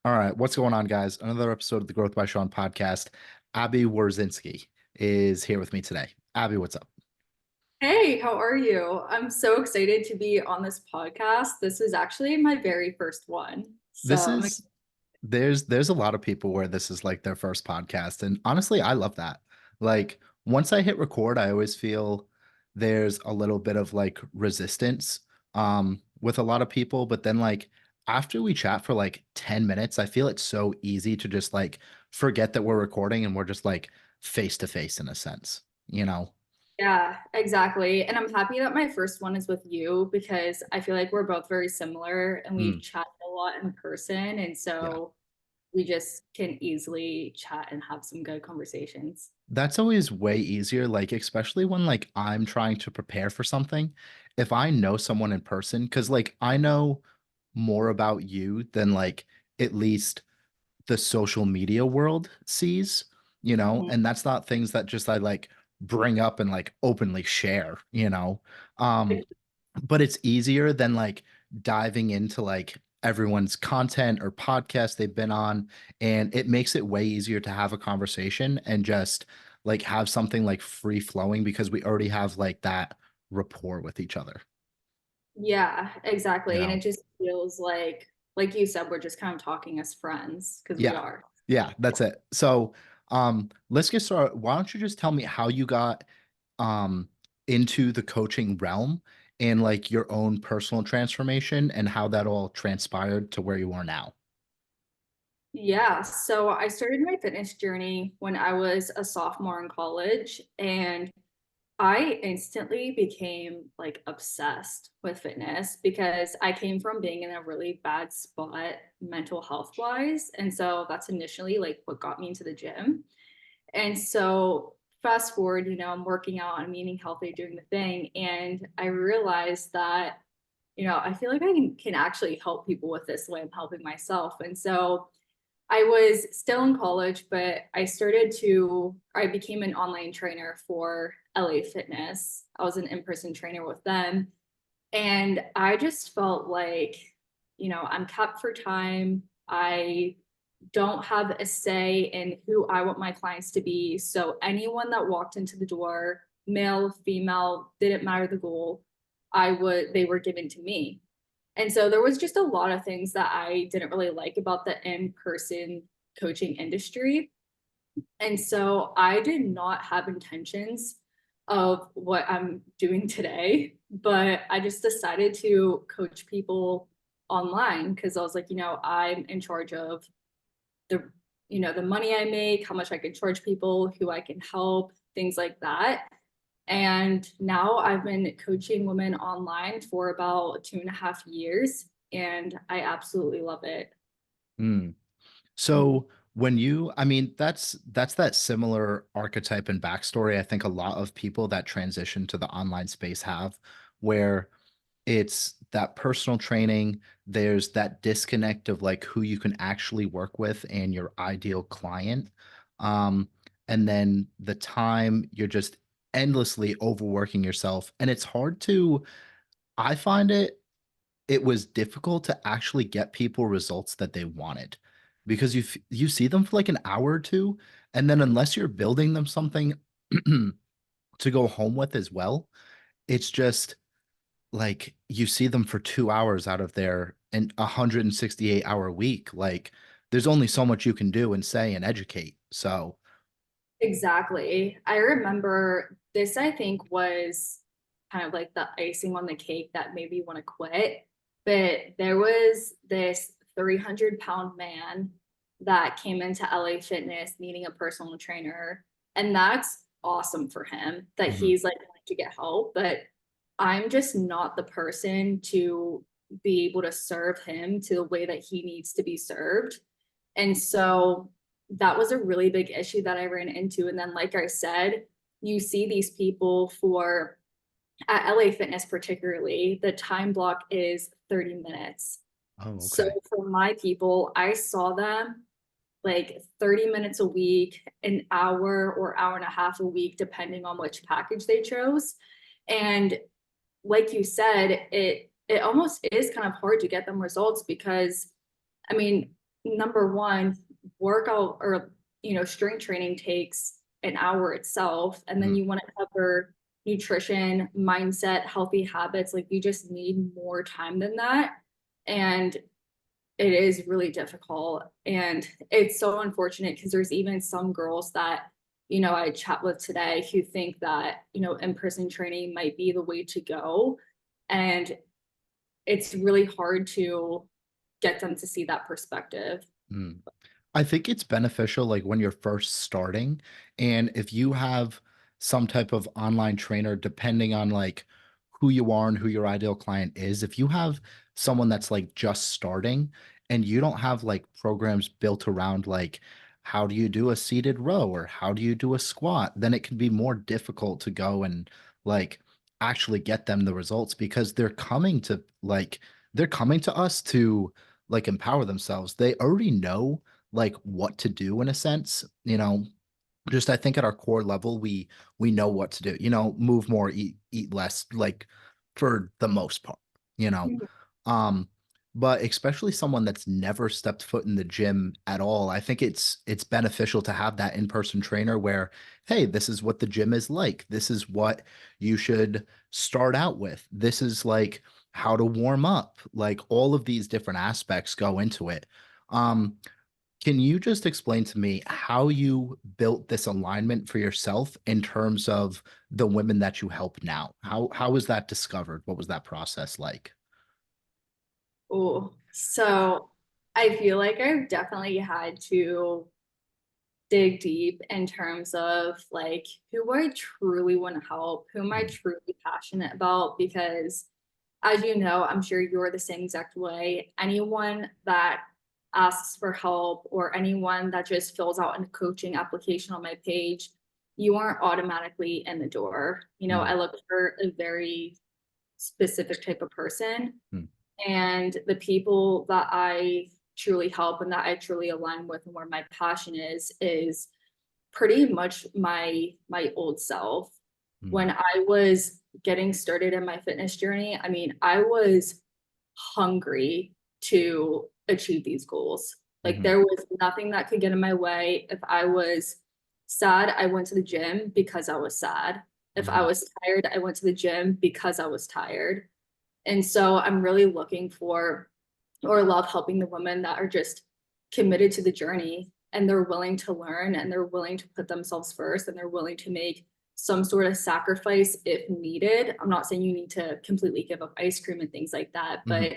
All right, what's going on, guys? Another episode of the Growth by Shawn podcast. Abby Wawrzynski is here with me today. Abby, what's up? Hey, how are you? I'm so excited to be on this podcast. This is actually my very first one. So This I'm is there's a lot of people where this is like their first podcast, and honestly, I love that. Like once I hit record, I always feel there's a little bit of like resistance with a lot of people, but then like after we chat for like 10 minutes, I feel it's so easy to just like forget that we're recording and we're just like face to face in a sense, you know? yeah, exactly. And I'm happy that my first one is with you because I feel like we're both very similar and we've Mm, chatted a lot in person. And yeah. so we just can easily chat and have some good conversations. That's always way easier, like especially when like I'm trying to prepare for something. If I know someone in person, because like I know more about you than like at least the social media world sees, Mhm. and that's not things that just I like bring up and like openly share. Um, but it's easier than like diving into like everyone's content or podcast they've been on, and it makes it way easier to have a conversation and just like have something like free flowing because we already have like that rapport with each other Yeah, you exactly. And know it just feels like you said, we're just kind of talking as friends because we yeah, are. yeah, that's it. So let's get started. Why don't you just tell me how you got um into the coaching realm and like your own personal transformation and how that all transpired to where you are now. Yeah, so I started my fitness journey when I was a sophomore in college, and I instantly became like obsessed with fitness because I came from being in a really bad spot mental health wise. And so that's initially like what got me into the gym. And so fast forward, I'm working out, I'm eating healthy, doing the thing, and I realized that I feel like I can actually help people with this the way I'm helping myself. And so I was still in college, but I became an online trainer for LA Fitness. I was an in person trainer with them. And I just felt like, I'm capped for time. I don't have a say in who I want my clients to be. So anyone that walked into the door, male, female, didn't matter the goal, they were given to me. And so there was just a lot of things that I didn't really like about the in-person coaching industry. And so I did not have intentions of what I'm doing today, but I just decided to coach people online because I was like, I'm in charge of the the money I make, how much I can charge people, who I can help, things like that. And now I've been coaching women online for about 2.5 years, and I absolutely love it. Hmm. So when you, I mean, that's that similar archetype and backstory I think a lot of people that transition to the online space have, where it's that personal training, there's that disconnect of like who you can actually work with and your ideal client. Um, and then the time you're just endlessly overworking yourself. And it's hard to, I find it was difficult to actually get people results that they wanted because you see them for like an hour or two, and then unless you're building them something to go home with as well, it's just like you see them for 2 hours out of their an 168-hour week. Like there's only so much you can do and say and educate. So, Exactly. I remember this, I think, was kind of like the icing on the cake that made me want to quit. But there was this 300-pound man that came into LA Fitness needing a personal trainer. And that's awesome for him that mhm. he's like wanting to get help. But I'm just not the person to be able to serve him to the way that he needs to be served. And so that was a really big issue that I ran into. And then, like I said, you see these people for at LA Fitness, particularly, the time block is 30 minutes. Oh, So okay. for my people, I saw them like 30 minutes a week, an hour or hour and a half a week, depending on which package they chose. And like you said, it almost is kind of hard to get them results because I mean, number one, workout or, strength training takes an hour itself. And then Mm, you want to cover nutrition, mindset, healthy habits. Like you just need more time than that. And it is really difficult. And it's so unfortunate because there's even some girls that, I chat with today who think that, in-person training might be the way to go. And it's really hard to get them to see that perspective. mm. I think it's beneficial like when you're first starting and if you have some type of online trainer depending on like who you are and who your ideal client is, if you have someone that's like just starting and you don't have like programs built around like how do you do a seated row or how do you do a squat, then it can be more difficult to go and like actually get them the results because they're coming to us to like empower themselves. They already know like what to do in a sense, just I think at our core level we know what to do, move more, eat less, like for the most part, you know. Mhm. Um, but especially someone that's never stepped foot in the gym at all, I think it's beneficial to have that in-person trainer where, hey, this is what the gym is like. This is what you should start out with. This is like how to warm up. Like all of these different aspects go into it. Um, can you just explain to me how you built this alignment for yourself in terms of the women that you help now? How was that discovered? What was that process like? Oh, so I feel like I've definitely had to dig deep in terms of like who I truly want to help, who am I Mm, truly passionate about, because as you know, I'm sure you're the same exact way. Anyone that asks for help or anyone that just fills out a coaching application on my page, you aren't automatically in the door. I mm, look for a very specific type of person. mm, And the people that I truly help and that I truly align with and where my passion is pretty much my old self. mm, When I was getting started in my fitness journey, I mean, I was hungry to achieve these goals. Like mhm, there was nothing that could get in my way. If I was sad, I went to the gym because I was sad. If I mhm, was tired, I went to the gym because I was tired. And so I'm really looking for or love helping the women that are just committed to the journey and they're willing to learn and they're willing to put themselves first and they're willing to make some sort of sacrifice if needed. I'm not saying you need to completely give up ice cream and things like that, mhm, but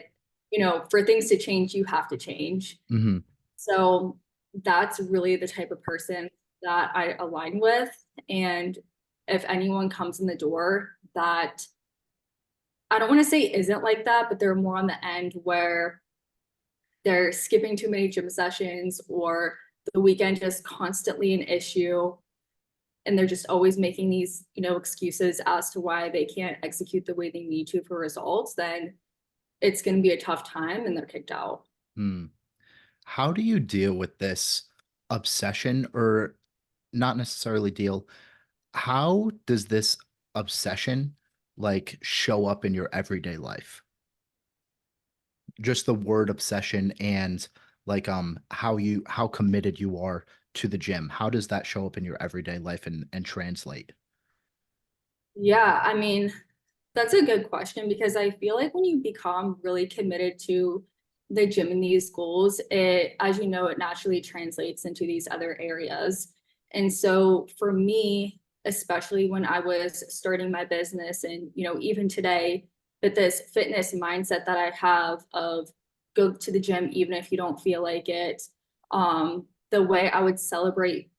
for things to change, you have to change. mhm, So that's really the type of person that I align with. And if anyone comes in the door that I don't want to say isn't like that, but they're more on the end where they're skipping too many gym sessions or the weekend is constantly an issue and they're just always making these, excuses as to why they can't execute the way they need to for results, then it's going to be a tough time and they're kicked out. mm. How do you deal with this obsession or not necessarily deal? How does this obsession like show up in your everyday life? Just the word obsession and like how committed you are to the gym. How does that show up in your everyday life and translate? Yeah, I mean, that's a good question because I feel like when you become really committed to the gym and these goals, it, as you know, it naturally translates into these other areas. And so for me, especially when I was starting my business and, even today, but this fitness mindset that I have of go to the gym even if you don't feel like it, the way I would celebrate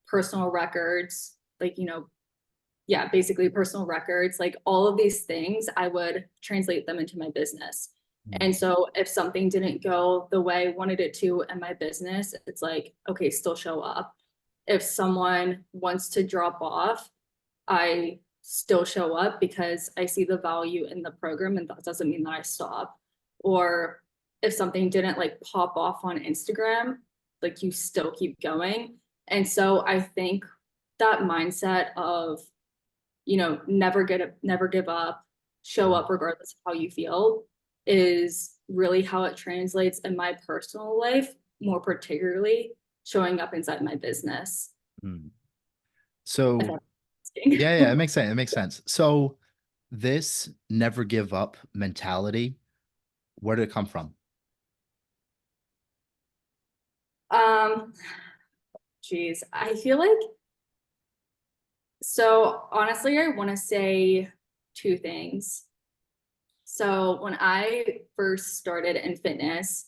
personal records, like, yeah, basically personal records, like all of these things, I would translate them into my business. Mm, And so if something didn't go the way I wanted it to in my business, it's like, okay, still show up. If someone wants to drop off, I still show up because I see the value in the program and that doesn't mean that I stop. Or if something didn't like pop off on Instagram, like you still keep going. And so I think that mindset of never give up, show mm, up regardless of how you feel is really how it translates in my personal life. more particularly showing up inside my business. Mm. If So that's interesting. yeah, it makes sense. It makes sense. So this never give up mentality, where did it come from? Um, geez, I feel like, so honestly, I want to say two things. So when I first started in fitness,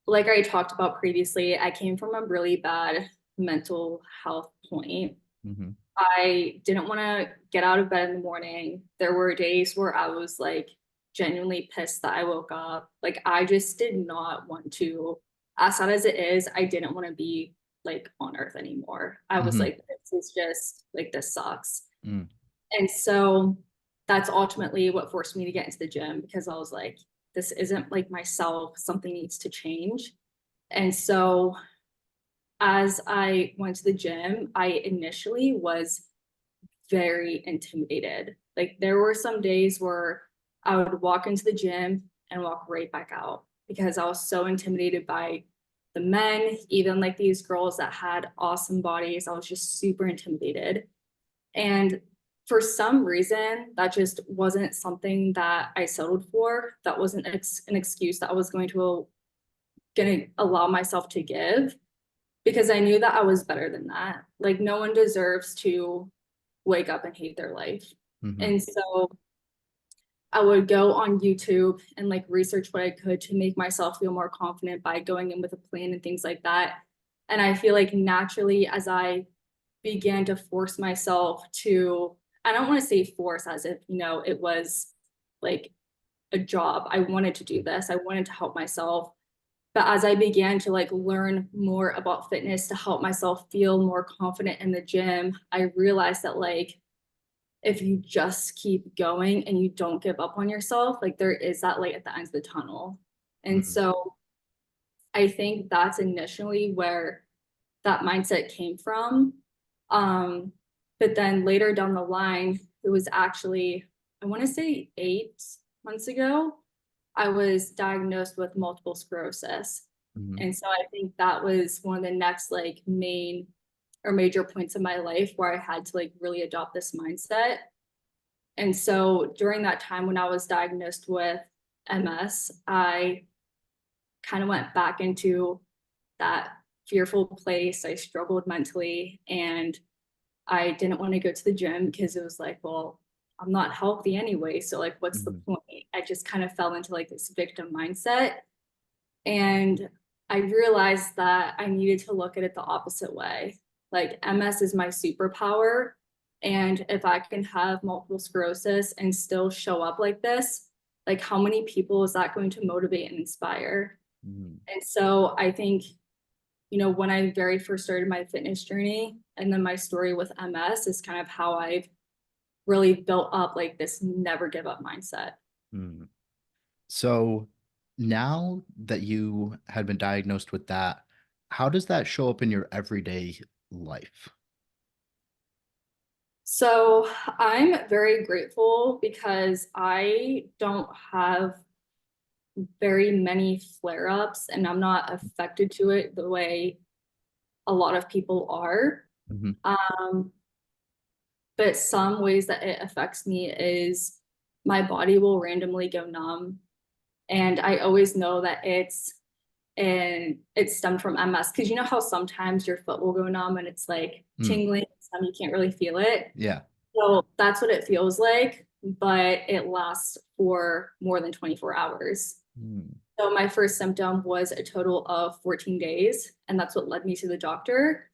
like I talked about previously, I came from a really bad mental health point. Hmm. I didn't want to get out of bed in the morning. There were days where I was like genuinely pissed that I woke up. Like I just did not want to, as sad as it is, I didn't want to be like on earth anymore. I was Hmm. like, this is just like, this sucks. Mm. And so that's ultimately what forced me to get into the gym, because I was like, this isn't like myself, something needs to change. And so as I went to the gym, I initially was very intimidated. Like there were some days where I would walk into the gym and walk right back out because I was so intimidated by the men, even like these girls that had awesome bodies. I was just super intimidated. And for some reason, that just wasn't something that I settled for. That wasn't an excuse that I was going to allow myself to give, because I knew that I was better than that. Like no one deserves to wake up and hate their life. Hmm. And so I would go on YouTube and like research what I could to make myself feel more confident by going in with a plan and things like that. And I feel like naturally, as I began to force myself to, I don't want to say force as if, it was like a job. I wanted to do this. I wanted to help myself. But as I began to like learn more about fitness to help myself feel more confident in the gym, I realized that like if you just keep going and you don't give up on yourself, like there is that light at the end of the tunnel. And Mm. so I think that's initially where that mindset came from. Um, but then later down the line, it was actually, I want to say 8 months ago, I was diagnosed with multiple sclerosis. Hmm. And so I think that was one of the next like main or major points in my life where I had to like really adopt this mindset. And so during that time when I was diagnosed with MS, I kind of went back into that fearful place. I struggled mentally and I didn't want to go to the gym because it was like, well, I'm not healthy anyway. So like, what's the Hmm. point? I just kind of fell into like this victim mindset. And I realized that I needed to look at it the opposite way. Like MS is my superpower. And if I can have multiple sclerosis and still show up like this, like how many people is that going to motivate and inspire? Hmm. And so I think, when I very first started my fitness journey and then my story with MS is kind of how I've really built up like this never give up mindset. Mm. So now that you had been diagnosed with that, how does that show up in your everyday life? So I'm very grateful because I don't have very many flare ups and I'm not affected to it the way a lot of people are. Hmm. Um, but some ways that it affects me is my body will randomly go numb. And I always know that it stemmed from MS, because you know how sometimes your foot will go numb and it's like Mm. tingling, some you can't really feel it. Yeah. So that's what it feels like, but it lasts for more than 24 hours. Mm. So my first symptom was a total of 14 days, and that's what led me to the doctor.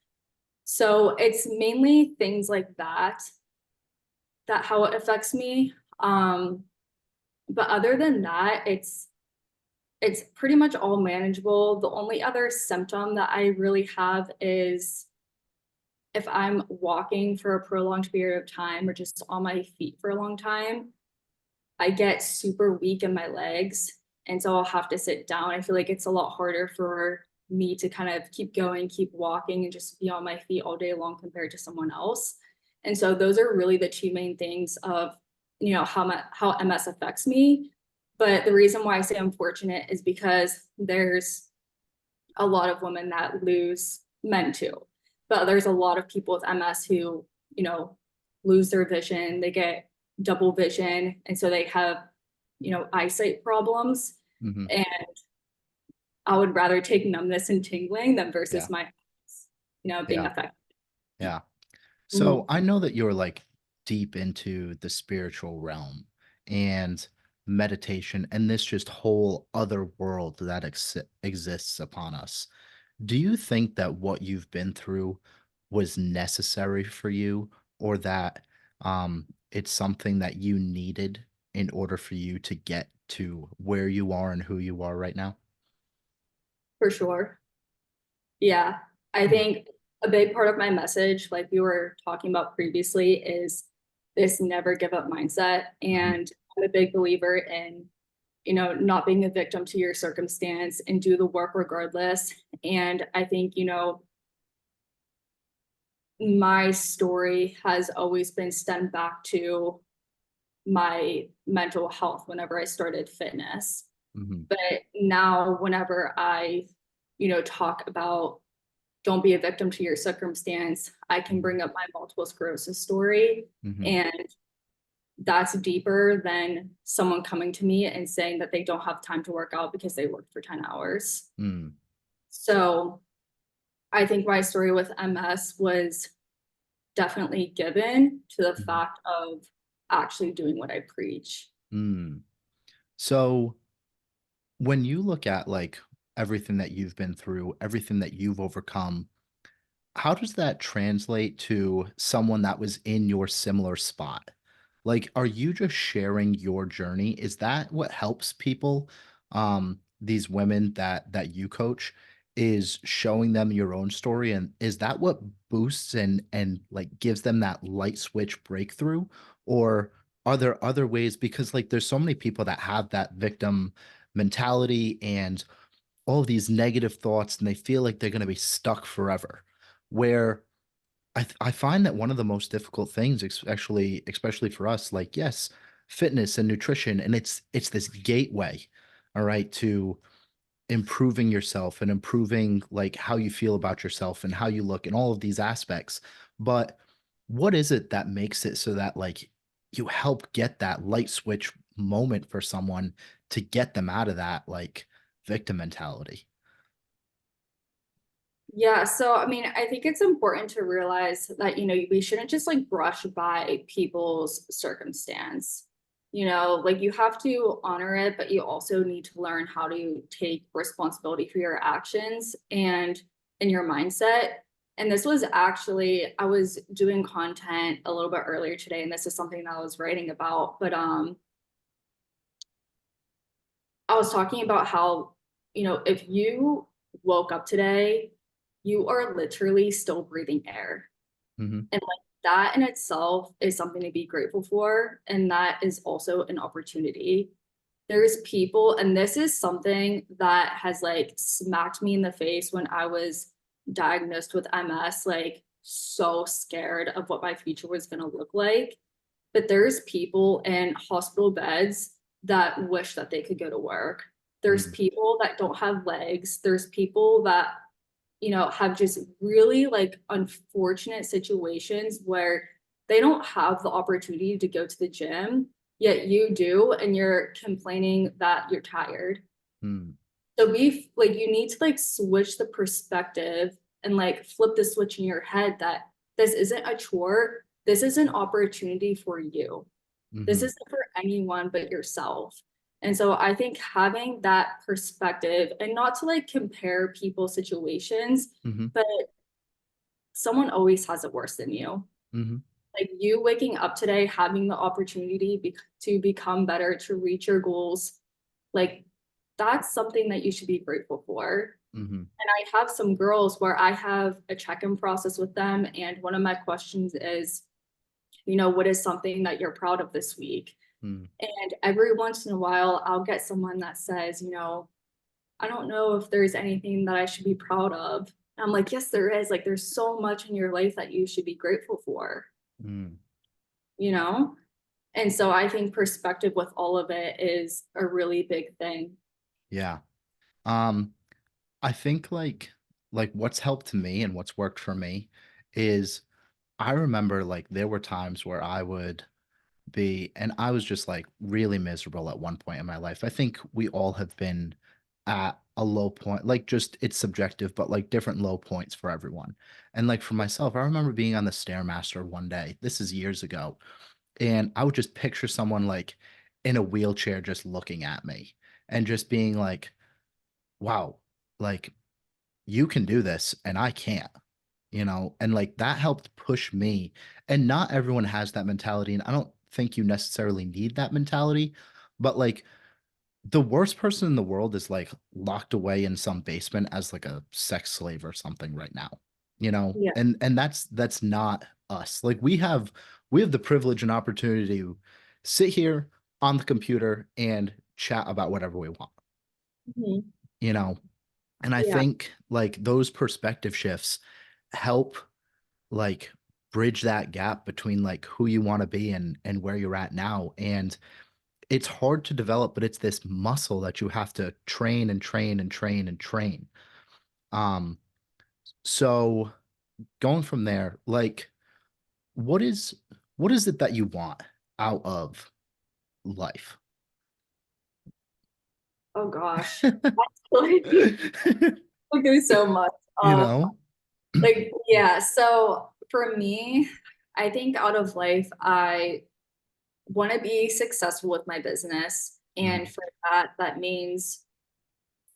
So it's mainly things like that how it affects me. But other than that, it's pretty much all manageable. The only other symptom that I really have is if I'm walking for a prolonged period of time or just on my feet for a long time, I get super weak in my legs. And so I'll have to sit down. I feel like it's a lot harder for me to kind of keep going, keep walking, and just be on my feet all day long compared to someone else. And so those are really the two main things of, how MS affects me. But the reason why I say I'm fortunate is because there's a lot of women that lose men too. But there's a lot of people with MS who, lose their vision, they get double vision, and so they have, eyesight problems. Hmm. And I would rather take numbness and tingling than Yeah. versus my eyes, being Yeah. affected. Yeah. So Mhm. I know that you're like deep into the spiritual realm and meditation and this just whole other world that exists upon us. Do you think that what you've been through was necessary for you, or that it's something that you needed in order for you to get to where you are and who you are right now? For sure. Yeah. I Hmm. think a big part of my message, like we were talking about previously, is this never give up mindset. Hmm. And I'm a big believer in, not being a victim to your circumstance and do the work regardless. And I think, my story has always been stemmed back to my mental health whenever I started fitness. Hmm. But now, whenever I, talk about don't be a victim to your circumstance, I can Hmm. bring up my multiple sclerosis story. Hmm. And that's deeper than someone coming to me and saying that they don't have time to work out because they work for 10 hours. Mm. So I think my story with MS was definitely given to the Mhm. fact of actually doing what I preach. Mm. So when you look at like everything that you've been through, everything that you've overcome, how does that translate to someone that was in your similar spot? Like, are you just sharing your journey? Is that what helps people, these women that you coach, is showing them your own story? And is that what boosts and like gives them that light switch breakthrough? Or are there other ways? Because like there's so many people that have that victim mentality and all of these negative thoughts and they feel like they're going to be stuck forever. Where I find that one of the most difficult things, especially for us, like yes, fitness and nutrition, and it's this gateway, all right, to improving yourself and improving like how you feel about yourself and how you look and all of these aspects. But what is it that makes it so that like you help get that light switch moment for someone to get them out of that like victim mentality? Yeah, so I mean, I think it's important to realize that, we shouldn't just like brush by people's circumstance. Like you have to honor it, but you also need to learn how to take responsibility for your actions and in your mindset. And this was actually, I was doing content a little bit earlier today, and this is something that I was writing about, but I was talking about how, if you woke up today, you are literally still breathing air. Hmm. And like that in itself is something to be grateful for. And that is also an opportunity. There's people, and this is something that has like smacked me in the face when I was diagnosed with MS, like so scared of what my future was going to look like. But there's people in hospital beds that wish that they could go to work. There's Mm. people that don't have legs. There's people that, have just really like unfortunate situations where they don't have the opportunity to go to the gym, yet you do, and you're complaining that you're tired. Mm. So be like, you need to like switch the perspective and like flip the switch in your head that this isn't a chore. This is an opportunity for you. This Hmm. isn't for anyone but yourself. And so I think having that perspective and not to like compare people's situations, Hmm. but someone always has it worse than you. Hmm. Like you waking up today, having the opportunity to become better, to reach your goals, like that's something that you should be grateful for. Hmm. And I have some girls where I have a check-in process with them. And one of my questions is, what is something that you're proud of this week? Mm. And every once in a while, I'll get someone that says, I don't know if there's anything that I should be proud of. And I'm like, yes, there is. Like, there's so much in your life that you should be grateful for, Mm. you know? And so I think perspective with all of it is a really big thing. Yeah. Um, I think like what's helped me and what's worked for me is I remember like there were times where I would be and I was just like really miserable at one point in my life. I think we all have been at a low point, like just it's subjective, but like different low points for everyone. And like for myself, I remember being on the Stairmaster one day. This is years ago, and I would just picture someone like in a wheelchair just looking at me and just being like, wow, like you can do this and I can't, and like that helped push me. And not everyone has that mentality. And I don't think you necessarily need that mentality, but like the worst person in the world is like locked away in some basement as like a sex slave or something right now, Yeah. and that's not us. Like we have the privilege and opportunity to sit here on the computer and chat about whatever we want, Mhm. you know and I Yeah. think like those perspective shifts help like bridge that gap between like who you want to be and where you're at now. And it's hard to develop, but it's this muscle that you have to train and train and train and train. Um, so going from there, like what is what is it that you want out of life? Oh gosh. Actually, we do so much. You know? Yeah, so for me, I think out of life, I want to be successful with my business. And Mhm, for that, that means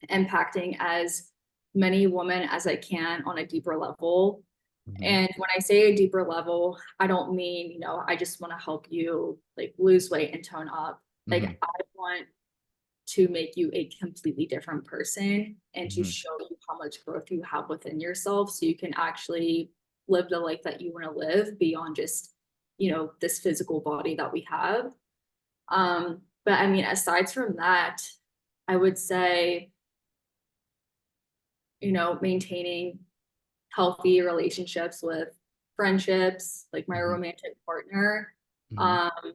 impacting as many women as I can on a deeper level. mhm, And when I say a deeper level, I don't mean, I just want to help you like lose weight and tone up. Like mhm, I want to make you a completely different person and to mhm, show you how much growth you have within yourself so you can actually live the life that you want to live beyond just, this physical body that we have. But I mean, aside from that, I would say, maintaining healthy relationships with friendships, like my mhm, romantic partner. mhm, Um,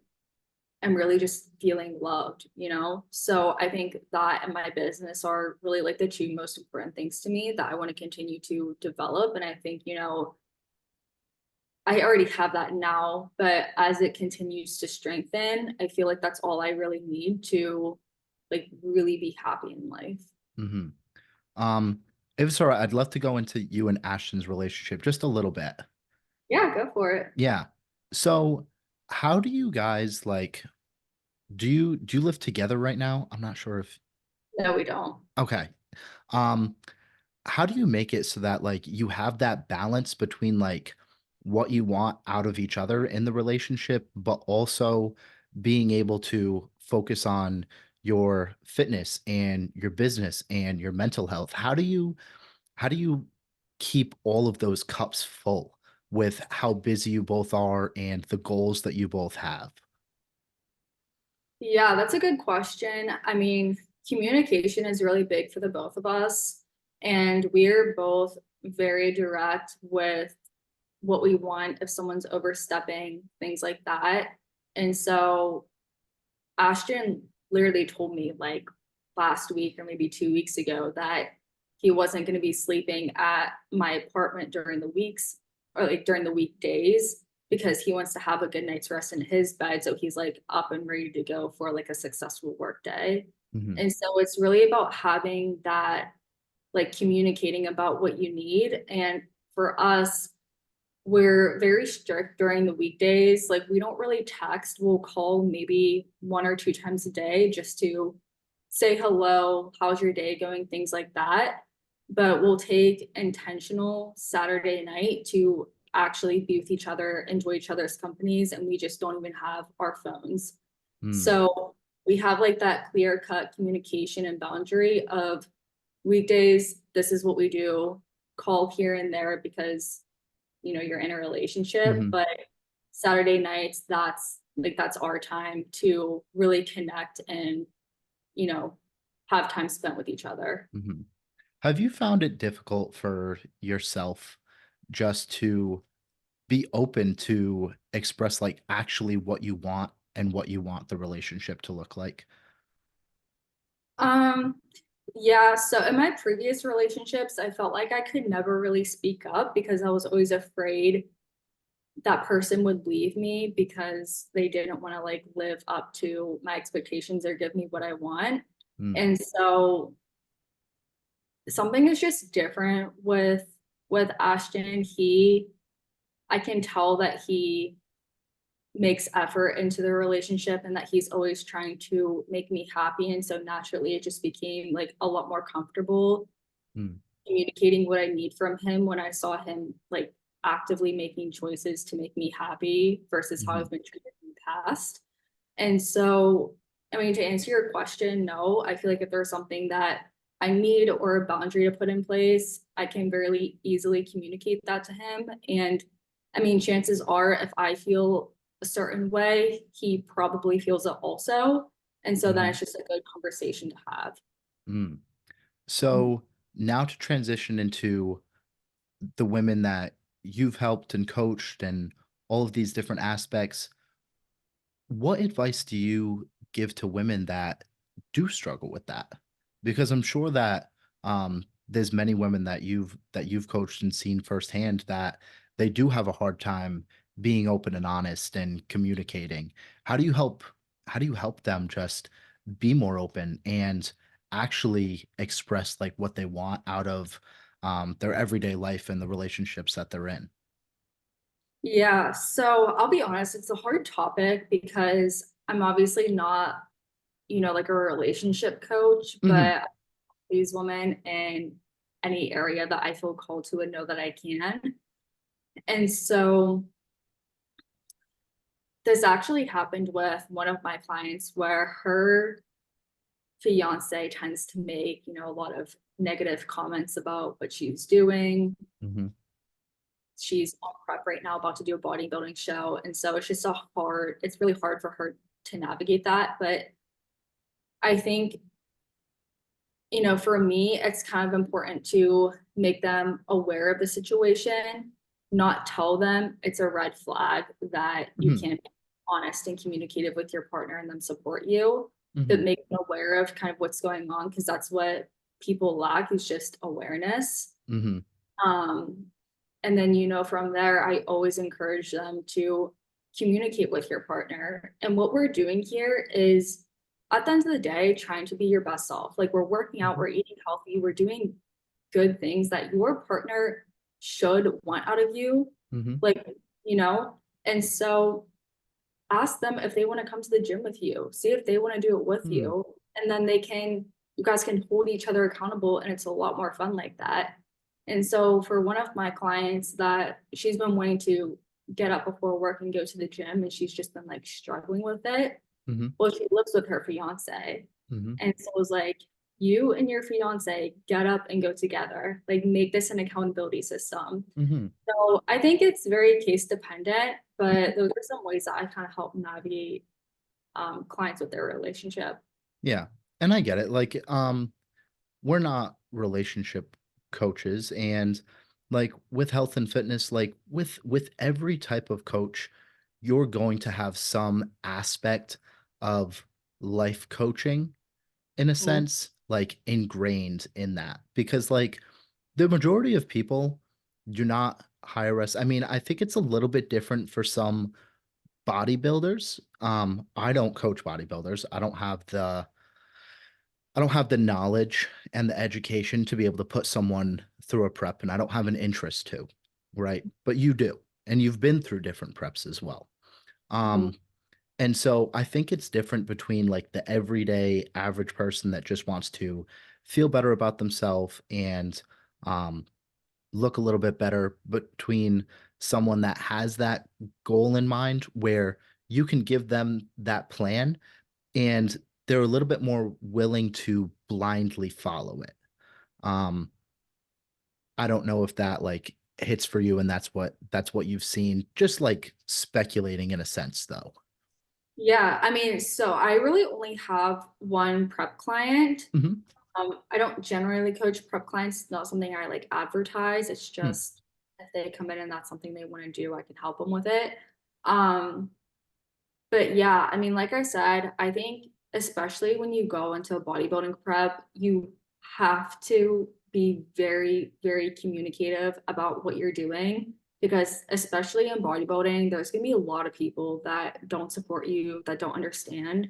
I'm really just feeling loved, So I think that and my business are really like the two most important things to me that I want to continue to develop. And I think, I already have that now, but as it continues to strengthen, I feel like that's all I really need to like really be happy in life. mhm. Um, if it's all right, I'd love to go into you and Ashton's relationship just a little bit. Yeah, go for it. Yeah. So, how do you guys like do you live together right now? I'm not sure if No, we don't. okay. Um, how do you make it so that like you have that balance between like what you want out of each other in the relationship, but also being able to focus on your fitness and your business and your mental health? How do you keep all of those cups full with how busy you both are and the goals that you both have? Yeah, that's a good question. I mean, communication is really big for the both of us, and we're both very direct with what we want if someone's overstepping, things like that. And so Ashton literally told me like last week or maybe 2 weeks ago that he wasn't going to be sleeping at my apartment during the weeks or like during the weekdays because he wants to have a good night's rest in his bed. So he's like up and ready to go for like a successful work day. Mhm, And so it's really about having that, like communicating about what you need. And for us, we're very strict during the weekdays. Like we don't really text. We'll call maybe one or two times a day just to say hello, how's your day going, things like that. But we'll take intentional Saturday night to actually be with each other, enjoy each other's companies, and we just don't even have our phones. mm, So we have like that clear cut communication and boundary of weekdays, this is what we do, call here and there because you're in a relationship, mhm, but Saturday nights, that's our time to really connect and, you know, have time spent with each other. mhm. Have you found it difficult for yourself just to be open to express like actually what you want and what you want the relationship to look like? Um, Yeah, so in my previous relationships, I felt like I could never really speak up because I was always afraid that person would leave me because they didn't want to like live up to my expectations or give me what I want. Mm, And so something is just different with Ashton. I can tell that he makes effort into the relationship and that he's always trying to make me happy. And so naturally it just became like a lot more comfortable mm, communicating what I need from him when I saw him like actively making choices to make me happy versus how mhm, I've been treated in the past. And so, I mean, to answer your question, no, I feel like if there's something that I need or a boundary to put in place, I can very easily communicate that to him. And I mean, chances are if I feel a certain way, he probably feels it also. And so then mhm, it's just a good conversation to have. mm. So now to transition into the women that you've helped and coached and all of these different aspects, what advice do you give to women that do struggle with that? Because I'm sure that there's many women that you've coached and seen firsthand that they do have a hard time being open and honest and communicating. How do you help how do you help them just be more open and actually express like what they want out of their everyday life and the relationships that they're in? Yeah, so I'll be honest, it's a hard topic because I'm obviously not, like a relationship coach, Hmm. but these women in any area that I feel called to and know that I can. And so this actually happened with one of my clients where her fiance tends to make, a lot of negative comments about what she's doing. Hmm. She's on prep right now, about to do a bodybuilding show. And so it's really hard for her to navigate that. But I think, for me, it's kind of important to make them aware of the situation, not tell them it's a red flag that you Hmm. can't be honest and communicative with your partner and them support you, but Hmm. make them aware of kind of what's going on because that's what people lack is just awareness. Hmm. Um, and then, from there, I always encourage them to communicate with your partner. And what we're doing here is at the end of the day, trying to be your best self. Like we're working out, Hmm. we're eating healthy, we're doing good things that your partner should want out of you. Hmm. Like, you know, and so ask them if they want to come to the gym with you, see if they want to do it with Hmm. you. And then you guys can hold each other accountable. And it's a lot more fun like that. And so for one of my clients that she's been wanting to get up before work and go to the gym, and she's just been like struggling with it. Hmm. Well, she lives with her fiance. Hmm. And so it was like, you and your fiance get up and go together, like make this an accountability system. Hmm. So I think it's very case dependent, but those are some ways that I kind of help navigate clients with their relationship. Yeah. And I get it. Like, we're not relationship coaches and like with health and fitness, like with every type of coach, you're going to have some aspect of life coaching in a Mhm. sense, like ingrained in that. Because like the majority of people do not hire us. I mean, I think it's a little bit different for some bodybuilders. I don't coach bodybuilders. I don't have the knowledge and the education to be able to put someone through a prep, and I don't have an interest to, right? But you do, and you've been through different preps as well. Mhm. Um, and so I think it's different between like the everyday average person that just wants to feel better about themselves and um, look a little bit better between someone that has that goal in mind where you can give them that plan and they're a little bit more willing to blindly follow it. Um, I don't know if that like hits for you and that's what you've seen, just like speculating in a sense though. Yeah, I mean, so I really only have one prep client. Hmm. I don't generally coach prep clients. It's not something I like advertise. It's Hmm. just if they come in and that's something they want to do, I can help them with it. Um, but yeah, I mean, like I said, I think especially when you go into a bodybuilding prep, you have to be very, very communicative about what you're doing because especially in bodybuilding, there's gonna be a lot of people that don't support you, that don't understand.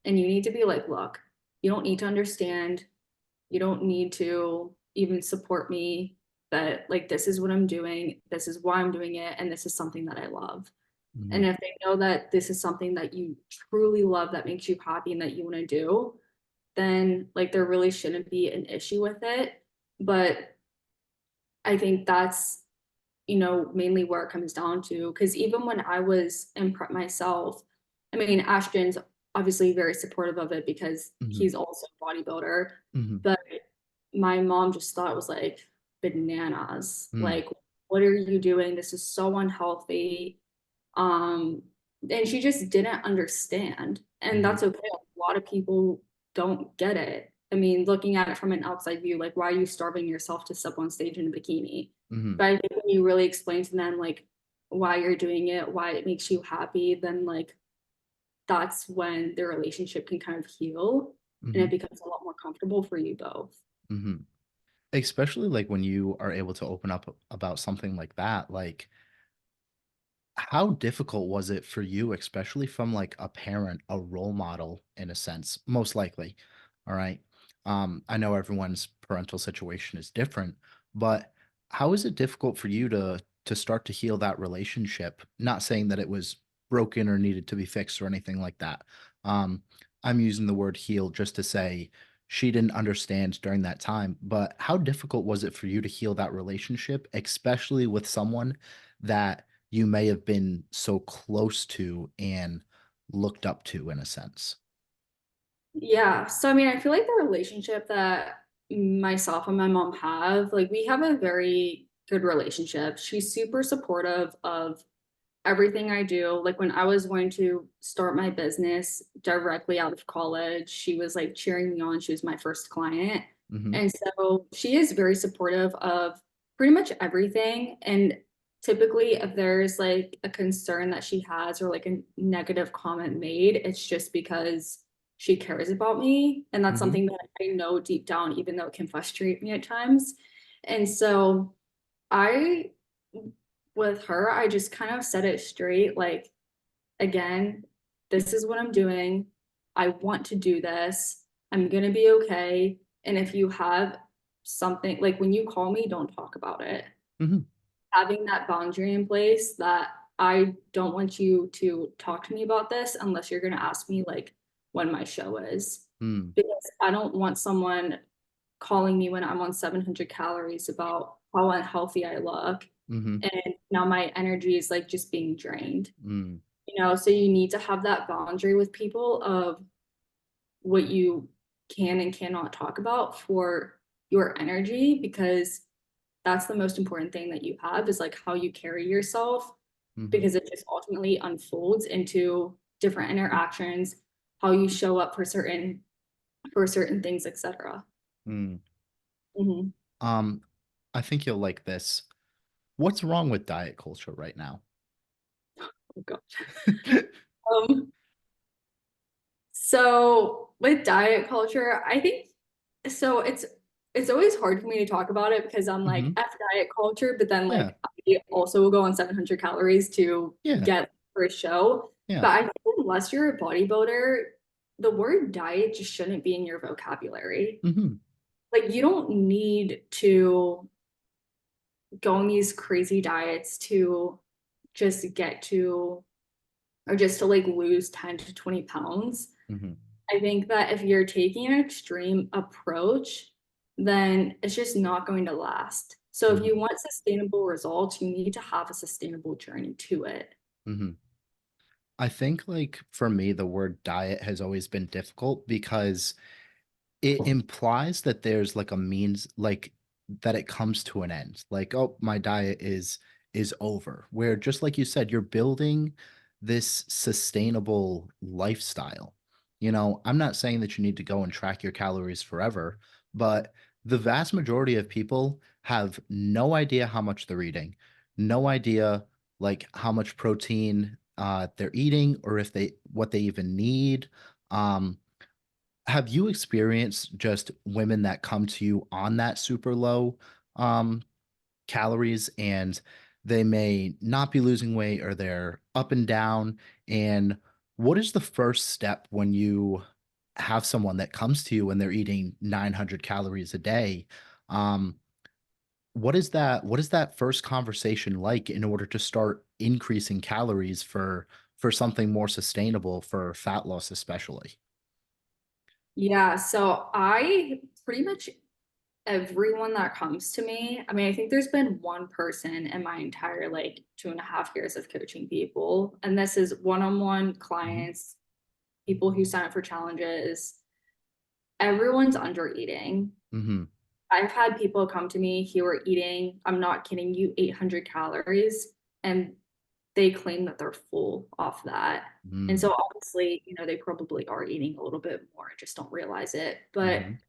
And you need to be like, look, you don't need to understand. You don't need to even support me, but like this is what I'm doing, this is why I'm doing it, and this is something that I love. And Mhm. if they know that this is something that you truly love, that makes you happy and that you want to do, then like there really shouldn't be an issue with it. But I think that's, mainly where it comes down to. Because even when I was in prep myself, I mean, Ashton's obviously very supportive of it because Mhm. he's also a bodybuilder. Mhm. But my mom just thought it was like bananas. Mm. Like, what are you doing? This is so unhealthy. Um, and she just didn't understand. And Mhm. that's okay. A lot of people don't get it. I mean, looking at it from an outside view, like, why are you starving yourself to step on stage in a bikini? Mhm. But I think when you really explain to them, like, why you're doing it, why it makes you happy, then, like, that's when the relationship can kind of heal and it Mhm. becomes a lot more comfortable for you both. Mhm. Especially like when you are able to open up about something like that, like how difficult was it for you, especially from like a parent, a role model in a sense, most likely. All right. I know everyone's parental situation is different, but how is it difficult for you to start to heal that relationship? Not saying that it was broken or needed to be fixed or anything like that. Um, I'm using the word heal just to say she didn't understand during that time, but how difficult was it for you to heal that relationship, especially with someone that you may have been so close to and looked up to in a sense? Yeah. So, I mean, I feel like the relationship that myself and my mom have, like, we have a very good relationship. She's super supportive of everything I do. Like, when I was going to start my business directly out of college, she was like cheering me on. She was my first client. Mhm. And so she is very supportive of pretty much everything. And typically, if there's like a concern that she has or like a negative comment made, it's just because she cares about me. And that's Mhm. something that I know deep down, even though it can frustrate me at times. And so I, with her, I just kind of set it straight. Like, again, this is what I'm doing. I want to do this. I'm going to be okay. And if you have something, like when you call me, don't talk about it. Mhm. Having that boundary in place that I don't want you to talk to me about this unless you're going to ask me like when my show is. Mm. Because I don't want someone calling me when I'm on 700 calories about how unhealthy I look. Mhm. And now my energy is like just being drained. Mm. So you need to have that boundary with people of what you can and cannot talk about for your energy because that's the most important thing that you have is like how you carry yourself Mhm. because it just ultimately unfolds into different interactions, how you show up for certain things, etc. Mm. Mm-hmm. Um, I think you'll like this. What's wrong with diet culture right now? Oh gosh. Um, So with diet culture, I think so it's always hard for me to talk about it because I'm like Mhm. F diet culture, but then Yeah. like I also will go on 700 calories to Yeah. get for a show. Yeah. But I think unless you're a bodybuilder, the word diet just shouldn't be in your vocabulary. Mhm. Like you don't need to go on these crazy diets to just get to or just to like lose 10 to 20 pounds. Mhm. I think that if you're taking an extreme approach, then it's just not going to last. So if you Mhm. want sustainable results, you need to have a sustainable journey to it. Mhm. I think like for me, the word diet has always been difficult because it implies that there's like a means like that it comes to an end. Like, "Oh, my diet is over." Where just like you said, you're building this sustainable lifestyle. I'm not saying that you need to go and track your calories forever, but the vast majority of people have no idea how much they're eating, no idea like how much protein they're eating or if they what they even need. Um, have you experienced just women that come to you on that super low um calories, and they may not be losing weight, or they're up and down? And what is the first step when you have someone that comes to you and they're eating 900 calories a day? Um, what is that first conversation like in order to start increasing calories for something more sustainable for fat loss especially? Yeah, so I pretty much everyone that comes to me, I mean, I think there's been one person in my entire like 2.5 years of coaching people, and this is one-on-one Mhm, clients, people who sign up for challenges. Everyone's under eating. mhm, I've had people come to me who are eating, I'm not kidding you, 800 calories, and they claim that they're full off that. And mm, so obviously, they probably are eating a little bit more and just don't realize it. But mhm,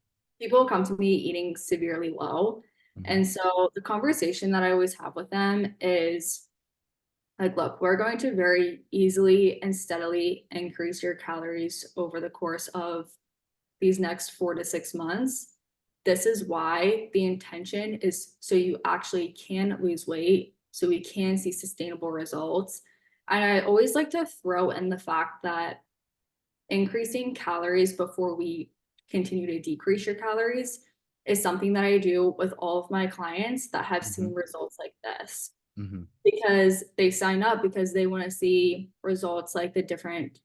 people come to me eating severely low. mhm, And so the conversation that I always have with them is like, look, we're going to very easily and steadily increase your calories over the course of these next 4 to 6 months. This is why the intention is so you actually can lose weight, so we can see sustainable results. And I always like to throw in the fact that increasing calories before we continue to decrease your calories is something that I do with all of my clients that have mhm, seen results like this, mhm, because they sign up because they want to see results like the different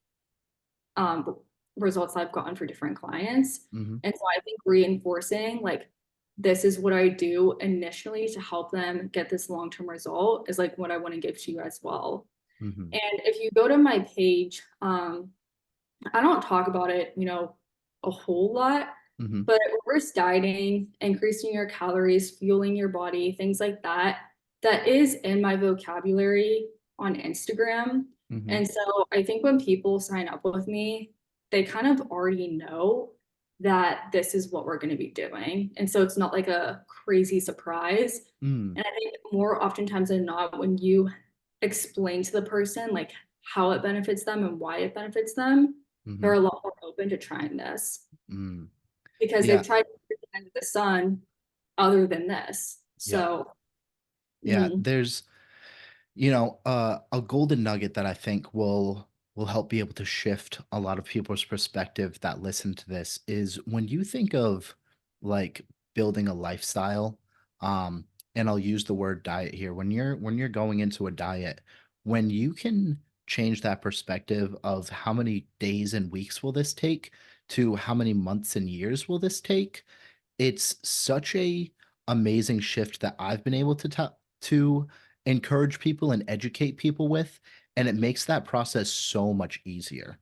um, results I've gotten for different clients. mhm, And so I think reinforcing like this is what I do initially to help them get this long-term result is like what I want to give to you as well. mhm, And if you go to my page, I don't talk about it, a whole lot, mhm, but reverse dieting, increasing your calories, fueling your body, things like that, that is in my vocabulary on Instagram. mhm, And so I think when people sign up with me, they kind of already know that this is what we're going to be doing. And so it's not like a crazy surprise. mm, And I think more oftentimes than not, when you explain to the person like how it benefits them and why it benefits them, they're mhm, a lot more open to trying this mm. because they've Yeah, tried everything under the sun other than this. yeah, So, yeah. mhm, There's, a golden nugget that I think will help be able to shift a lot of people's perspective that listen to this is when you think of like building a lifestyle, and I'll use the word diet here. When you're going into a diet, when you can change that perspective of how many days and weeks will this take to how many months and years will this take, it's such a amazing shift that I've been able to encourage people and educate people with, and it makes that process so much easier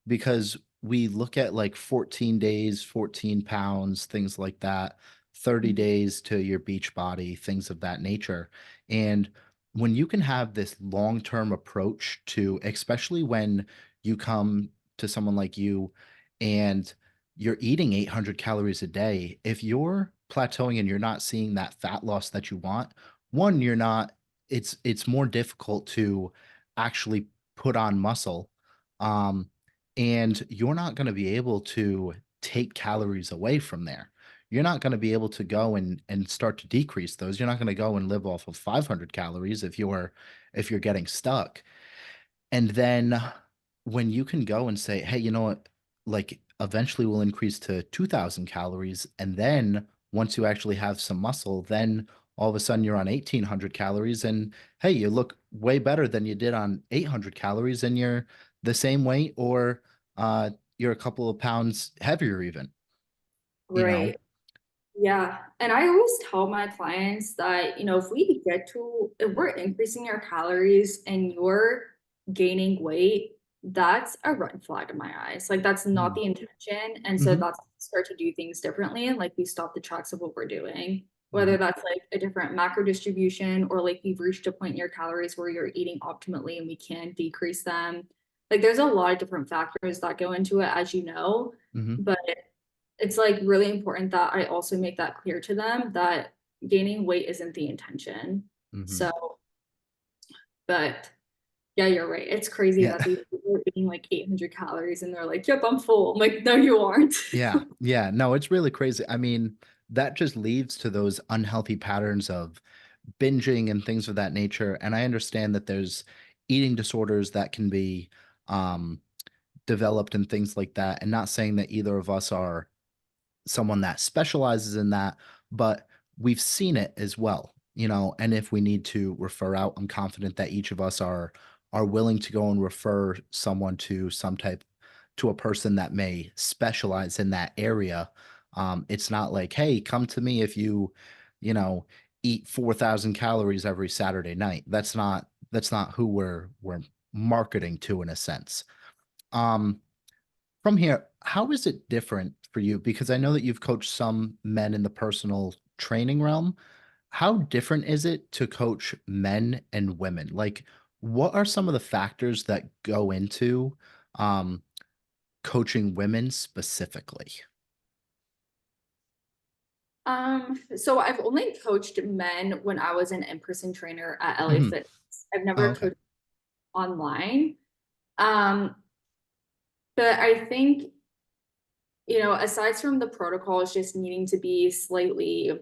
because we look at like 14 days, 14 pounds, things like that, 30 mhm, days to your beach body, things of that nature. And when you can have this long-term approach to, especially when you come to someone like you and you're eating 800 calories a day, if you're plateauing and you're not seeing that fat loss that you want, one, you're not, it's more difficult to actually put on muscle. Um, and you're not going to be able to take calories away from there. You're not going to be able to go and start to decrease those. You're not going to go and live off of 500 calories if you're getting stuck. And then when you can go and say, hey, you know what? Like eventually we'll increase to 2000 calories. And then once you actually have some muscle, then all of a sudden you're on 1800 calories. And hey, you look way better than you did on 800 calories, and you're the same weight, or you're a couple of pounds heavier, even, you know? right. Yeah. And I always tell my clients that, if we're increasing your calories and you're gaining weight, that's a red flag in my eyes. Like, that's not Mm, the intention. And so mhm, that's start to do things differently. And like, we stop the tracks of what we're doing, whether mhm, that's like a different macro distribution or like you've reached a point in your calories where you're eating optimally and we can decrease them. Like, there's a lot of different factors that go into it, as you know. mhm, But it's like really important that I also make that clear to them that gaining weight isn't the intention. mhm. So, but Yeah, you're right. It's crazy Yeah. that these people are eating like 800 calories and they're like, yep, I'm full. I'm like, no, you aren't. Yeah. Yeah. No, it's really crazy. I mean, that just leads to those unhealthy patterns of binging and things of that nature. And I understand that there's eating disorders that can be um, developed and things like that. And not saying that either of us are someone that specializes in that, but we've seen it as well, you know, and if we need to refer out, I'm confident that each of us are willing to go and refer someone to some type to a person that may specialize in that area. It's not like, hey, come to me if you know, eat 4,000 calories every Saturday night. That's not who we're marketing to in a sense. Um, from here, how is it different for you? Because I know that you've coached some men in the personal training realm. How different is it to coach men and women? Like, what are some of the factors that go into um, coaching women specifically? So I've only coached men when I was an in-person trainer at LA Hmm. Fitness. I've Oh, never okay. coached online. Um, but I think, aside from the protocols just needing to be slightly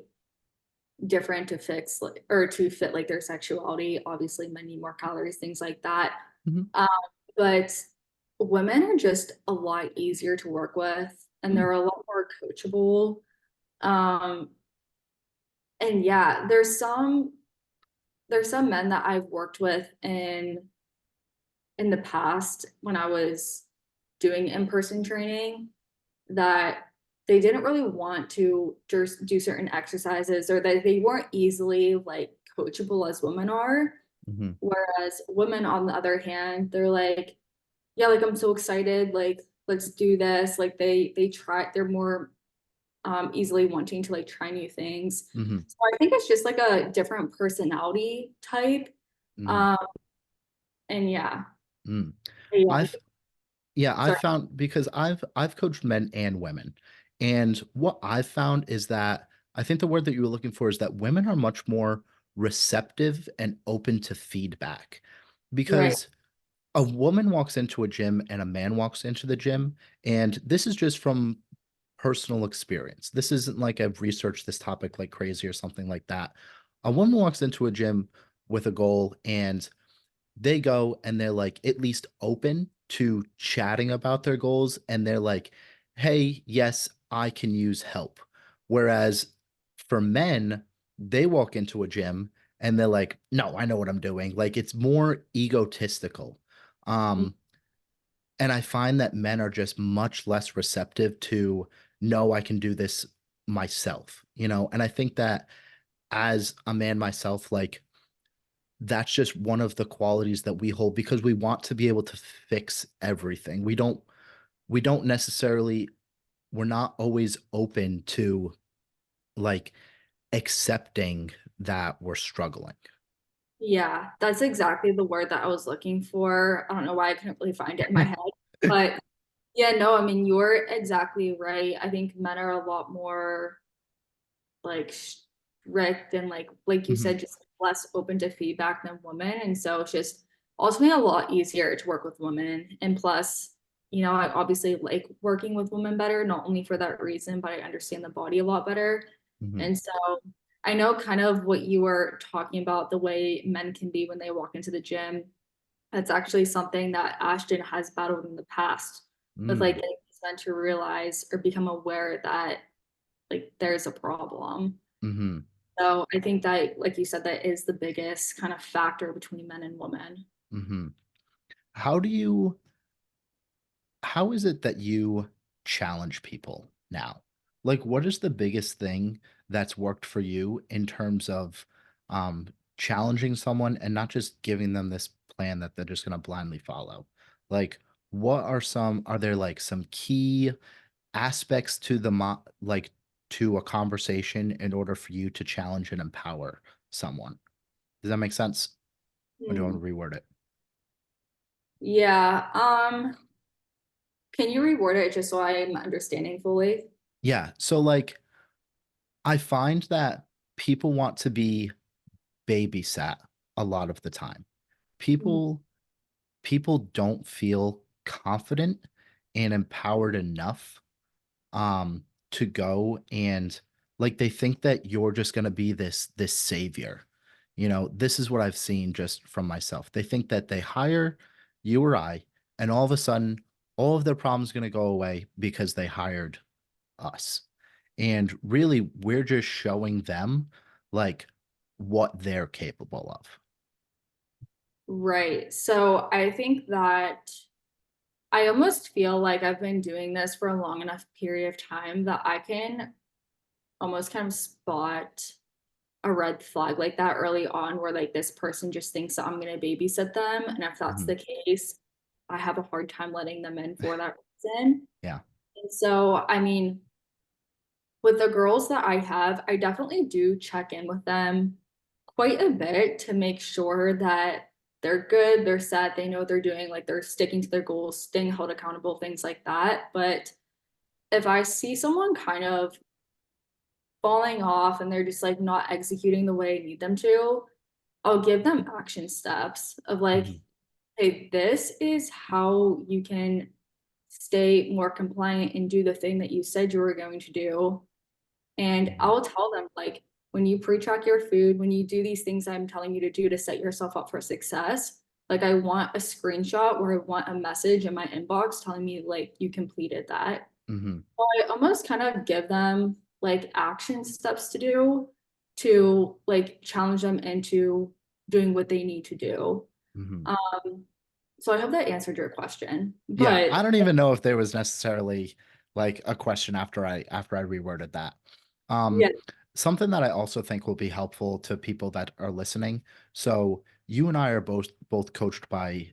different to fix or to fit like their sexuality, obviously men need more calories, things like that. Hmm. Um, but women are just a lot easier to work with and they're a lot more coachable. Um, and yeah, there's some men that I've worked with in the past when I was doing in-person training that they didn't really want to just do certain exercises or that they weren't easily like coachable as women are. Hmm. Whereas women, on the other hand, they're like, yeah, like I'm so excited, like let's do this. Like they're more easily wanting to like try new things. Hmm. So I think it's just like a different personality type. Hmm. Um, and yeah, Hmm. yeah, I've Yeah, I've sorry. found because I've coached men and women. And what I've found is that I think the word that you were looking for is that women are much more receptive and open to feedback. Right. Because a woman walks into a gym and a man walks into the gym, and this is just from personal experience. This isn't like I've researched this topic like crazy or something like that. A woman walks into a gym with a goal and they go and they're like at least open to chatting about their goals and they're like, hey, yes, I can use help. Whereas for men, they walk into a gym and they're like, no, I know what I'm doing. Like it's more egotistical. Um, and I find that men are just much less receptive to, no, I can do this myself, you know? And I think that as a man myself, like that's just one of the qualities that we hold because we want to be able to fix everything. We don't necessarily we're not always open to like accepting that we're struggling. Yeah, that's exactly the word that I was looking for. I don't know why I couldn't really find it in my head, but yeah, no, I mean, you're exactly right. I think men are a lot more like strict and like you Hmm. said, just less open to feedback than women. And so it's just ultimately a lot easier to work with women. And plus, I obviously like working with women better, not only for that reason, but I understand the body a lot better. Hmm. And so I know kind of what you were talking about, the way men can be when they walk into the gym. That's actually something that Ashton has battled in the past with like Mm. getting these men to realize or become aware that like there's a problem. Hmm. So I think that, like you said, that is the biggest kind of factor between men and women. Hmm. How do you how is it that you challenge people now? Like, what is the biggest thing that's worked for you in terms of um, challenging someone and not just giving them this plan that they're just going to blindly follow? Like, are there like some key aspects to like to a conversation in order for you to challenge and empower someone? Does that make sense? Or do you Hmm. want to reword it? Yeah. Can you reword it just so I'm understanding fully? Yeah. So, like, I find that people want to be babysat a lot of the time. Mhm. People people don't feel confident and empowered enough to go and like they think that you're just going to be this savior. You know, this is what I've seen just from myself. They think that they hire you or I, and all of a sudden all of their problems going to go away because they hired us. And really we're just showing them like what they're capable of. Right. So I think that I almost feel like I've been doing this for a long enough period of time that I can almost kind of spot a red flag like that early on where like this person just thinks that I'm going to babysit them. And if that's Mhm. the case, I have a hard time letting them in for that reason. Yeah. And so, I mean, with the girls that I have, I definitely do check in with them quite a bit to make sure that they're good, they're set, they know what they're doing, like they're sticking to their goals, staying held accountable, things like that. But if I see someone kind of falling off and they're just like not executing the way I need them to, I'll give them action steps of like, Mhm. hey, this is how you can stay more compliant and do the thing that you said you were going to do. And Mhm. I'll tell them, like, when you pre-track your food, when you do these things I'm telling you to do to set yourself up for success, like, I want a screenshot or I want a message in my inbox telling me, like, you completed that. Mhm. So I almost kind of give them, like, action steps to do to, like, challenge them into doing what they need to do. Mhm. Um, so I hope that answered your question. Yeah, But I don't even know if there was necessarily like a question after I reworded that. yeah, Um, Something that I also think will be helpful to people that are listening. So you and I are both coached by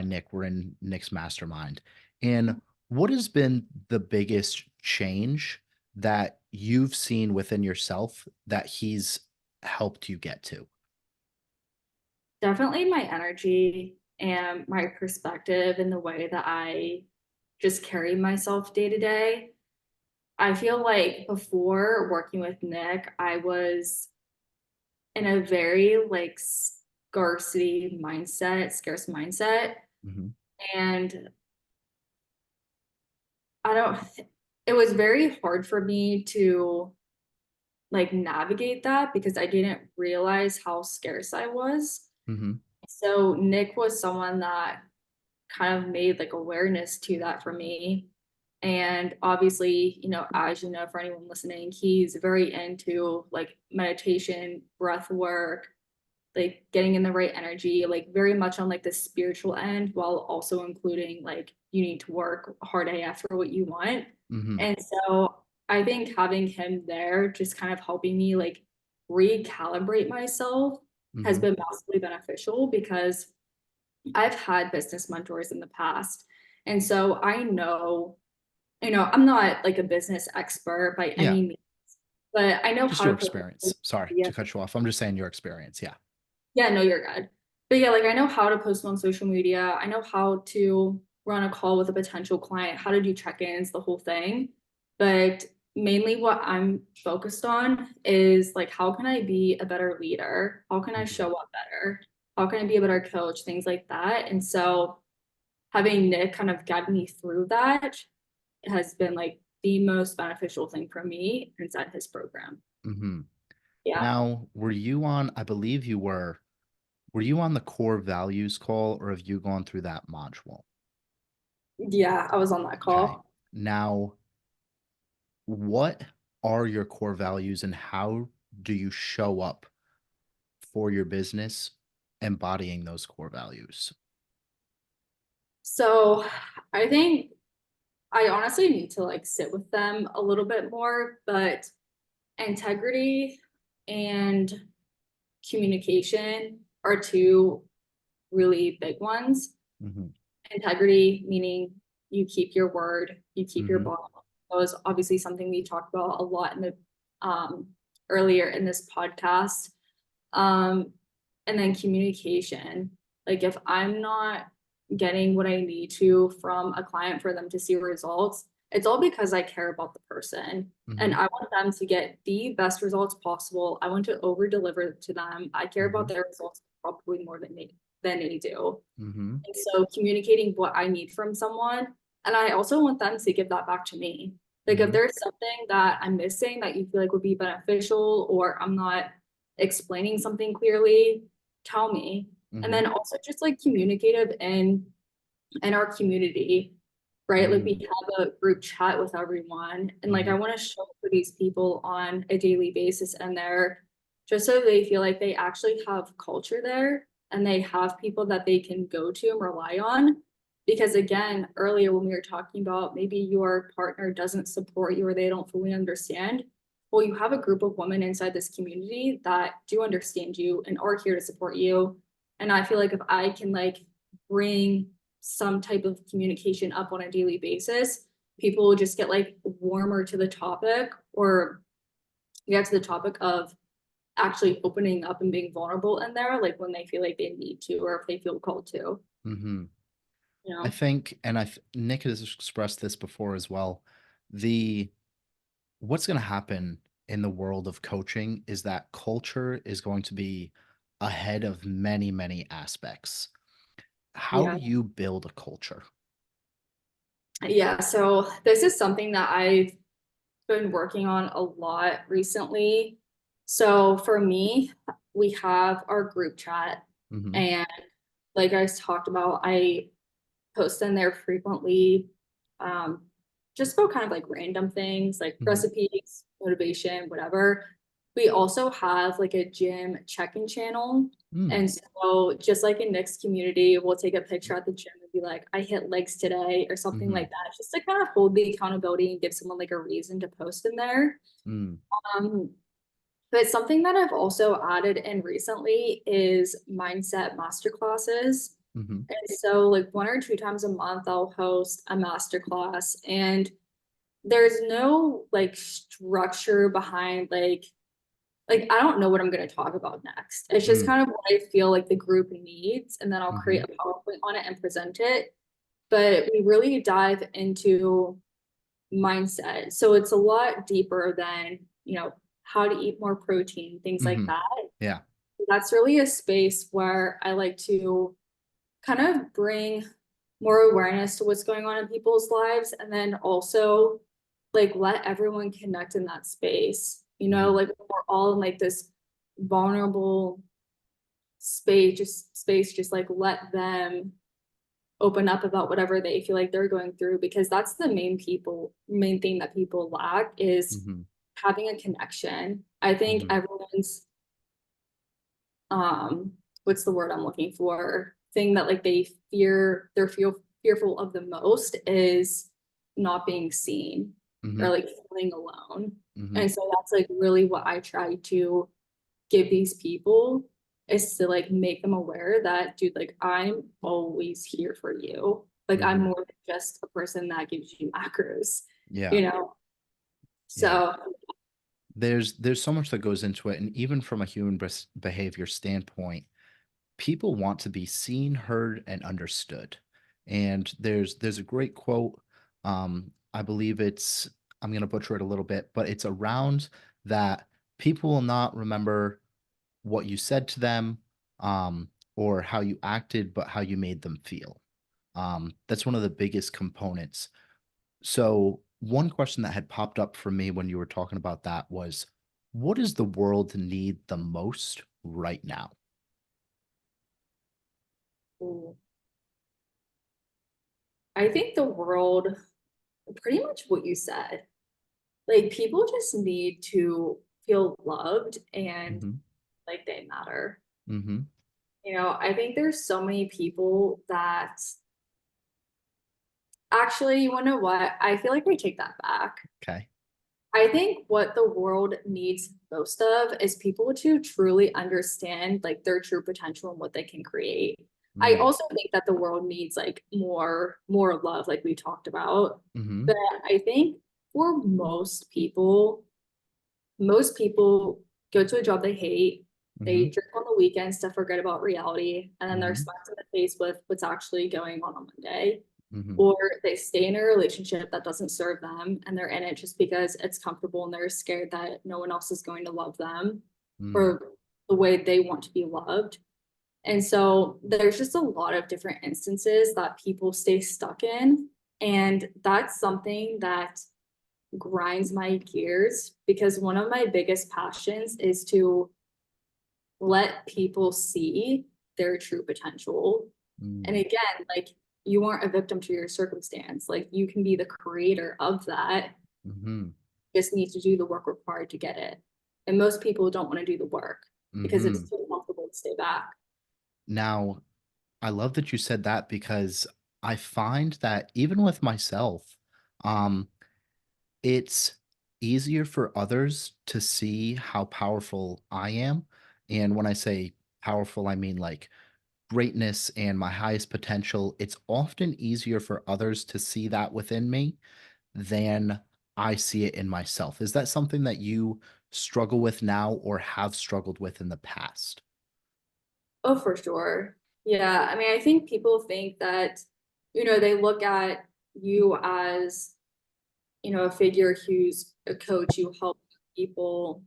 Nick. We're in Nick's mastermind. And what has been the biggest change that you've seen within yourself that he's helped you get to? definitely my energy and my perspective and the way that I just carry myself day to day. I feel like before working with Nick, I was in a very like scarcity mindset, scarce mindset. Mhm. And I don't, it was very hard for me to like navigate that because I didn't realize how scarce I was. Mhm. So Nick was someone that kind of made like awareness to that for me. And obviously, as you know, for anyone listening, he's very into like meditation, breath work, like getting in the right energy, like very much on like the spiritual end, while also including like you need to work hard AF for what you want. Mhm. And so I think having him there just kind of helping me like recalibrate myself has Mhm. been massively beneficial because I've had business mentors in the past. And so I know, I'm not like a business expert by Yeah. any means, but I know Just how to your put experience. Sorry yeah, to cut you off. I'm just saying your experience. Yeah. yeah, no, you're good. But yeah, like I know how to post on social media. I know how to run a call with a potential client, how to do check-ins, the whole thing. But mainly what I'm focused on is like how can I be a better leader? How can I Mhm. show up better? How can I be a better coach? Things like that. And so having Nick kind of guide me through that has been like the most beneficial thing for me inside his program. Mhm. Yeah. Now, were you on, I believe you were you on the core values call or have you gone through that module? Yeah, I was on that Okay. call. Now, what are your core values and how do you show up for your business embodying those core values? So I think I honestly need to like sit with them a little bit more, but integrity and communication are two really big ones. Mhm. Integrity, meaning you keep your word, you keep your Mhm. bond. That was obviously something we talked about a lot in the um, earlier in this podcast. Um, and then communication. Like if I'm not getting what I need to from a client for them to see results, it's all because I care about the person. And Mhm. I want them to get the best results possible. I want to over deliver to them. I care about Mhm. their results probably more than me. than they do. Mm-hmm. And so communicating what I need from someone, and I also want them to give that back to me. Like if Mm-hmm. there's something that I'm missing that you feel like would be beneficial, or I'm not explaining something clearly, tell me. And Mm-hmm. then also just like communicative in our community, right? Like we have a group chat with everyone, and like I Mm-hmm. want to show up for these people on a daily basis and there, just so they feel like they actually have culture there and they have people that they can go to and rely on. Because again, earlier when we were talking about maybe your partner doesn't support you or they don't fully understand, well, you have a group of women inside this community that do understand you and are here to support you. And I feel like if I can like bring some type of communication up on a daily basis, people will just get like warmer to the topic, or get to the topic of actually opening up and being vulnerable in there, like when they feel like they need to, or if they feel called to, Mm-hmm. you I know? think, and Nick has expressed this before as well. The What's going to happen in the world of coaching is that culture is going to be ahead of many, many aspects. How do Yeah. you build a culture? Yeah. So this is something that I've been working on a lot recently. So for me, we have our group chat, Mm-hmm. and like I talked about, I post in there frequently, um, just about kind of like random things like Mm-hmm. recipes, motivation, whatever. We also have like a gym check-in channel. Mm. And so just like in Nick's community, we'll take a picture at the gym and be like, I hit legs today or something Mm-hmm. like that, just to kind of hold the accountability and give someone like a reason to post in there. Mm. Um, but something that I've also added in recently is mindset masterclasses. Mm-hmm. And so like 1 or 2 times a month, I'll host a masterclass, and there's no like structure behind like I don't know what I'm going to talk about next. It's just Mm. kind of what I feel like the group needs, and then I'll Mm-hmm. create a PowerPoint on it and present it. But we really dive into mindset. So it's a lot deeper than, how to eat more protein, things like Mm-hmm. that. Yeah. That's really a space where I like to kind of bring more awareness to what's going on in people's lives, and then also like let everyone connect in that space, Mm-hmm. like we're all in like this vulnerable space, just like let them open up about whatever they feel like they're going through, because that's the main thing that people lack is Mm-hmm. having a connection. I think Mm-hmm. everyone's what's the word I'm looking for, thing that like they're fearful of the most is not being seen, Mm-hmm. or like feeling alone. Mm-hmm. And so that's like really what I try to give these people, is to like make them aware that, dude, like I'm always here for you. Like I'm Mm-hmm. more than just a person that gives you macros, Yeah. you know? Yeah. So There's so much that goes into it, and even from a human behavior standpoint, people want to be seen, heard, and understood. And there's a great quote. I believe I'm gonna butcher it a little bit, but it's around that people will not remember what you said to them, or how you acted, but how you made them feel. That's one of the biggest components. So one question that had popped up for me when you were talking about that was, what does the world need the most right now? I think the world, pretty much what you said, like people just need to feel loved and Mm-hmm. like they matter. Mm-hmm. I think there's so many people that actually, you want to know what? I feel like we take that back. Okay. I think what the world needs most of is people to truly understand like their true potential and what they can create. I Mm. also think that the world needs like more love, like we talked about. Mm-hmm. But I think for most people go to a job they hate. They Mm-hmm. drink on the weekends to forget about reality, and then they're Mm-hmm. smacked in the face with what's actually going on Monday. Mm-hmm. Or they stay in a relationship that doesn't serve them, and they're in it just because it's comfortable and they're scared that no one else is going to love them Mm. for the way they want to be loved. And so there's just a lot of different instances that people stay stuck in. And that's something that grinds my gears because one of my biggest passions is to let people see their true potential. And Mm, again, like you aren't a victim to your circumstance. Like you can be the creator of that. mm-hmm, Just need to do the work required to get it. And most people don't want to do the work because mm-hmm. it's too comfortable to stay back. Now, I love that you said that because I find that even with myself, um, it's easier for others to see how powerful I am. And when I say powerful, I mean like greatness and my highest potential. It's often easier for others to see that within me than I see it in myself. Is that something that you struggle with now or have struggled with in the past? Oh, for sure. Yeah. I mean, I think people think that, they look at you as, a figure who's a coach, you help people,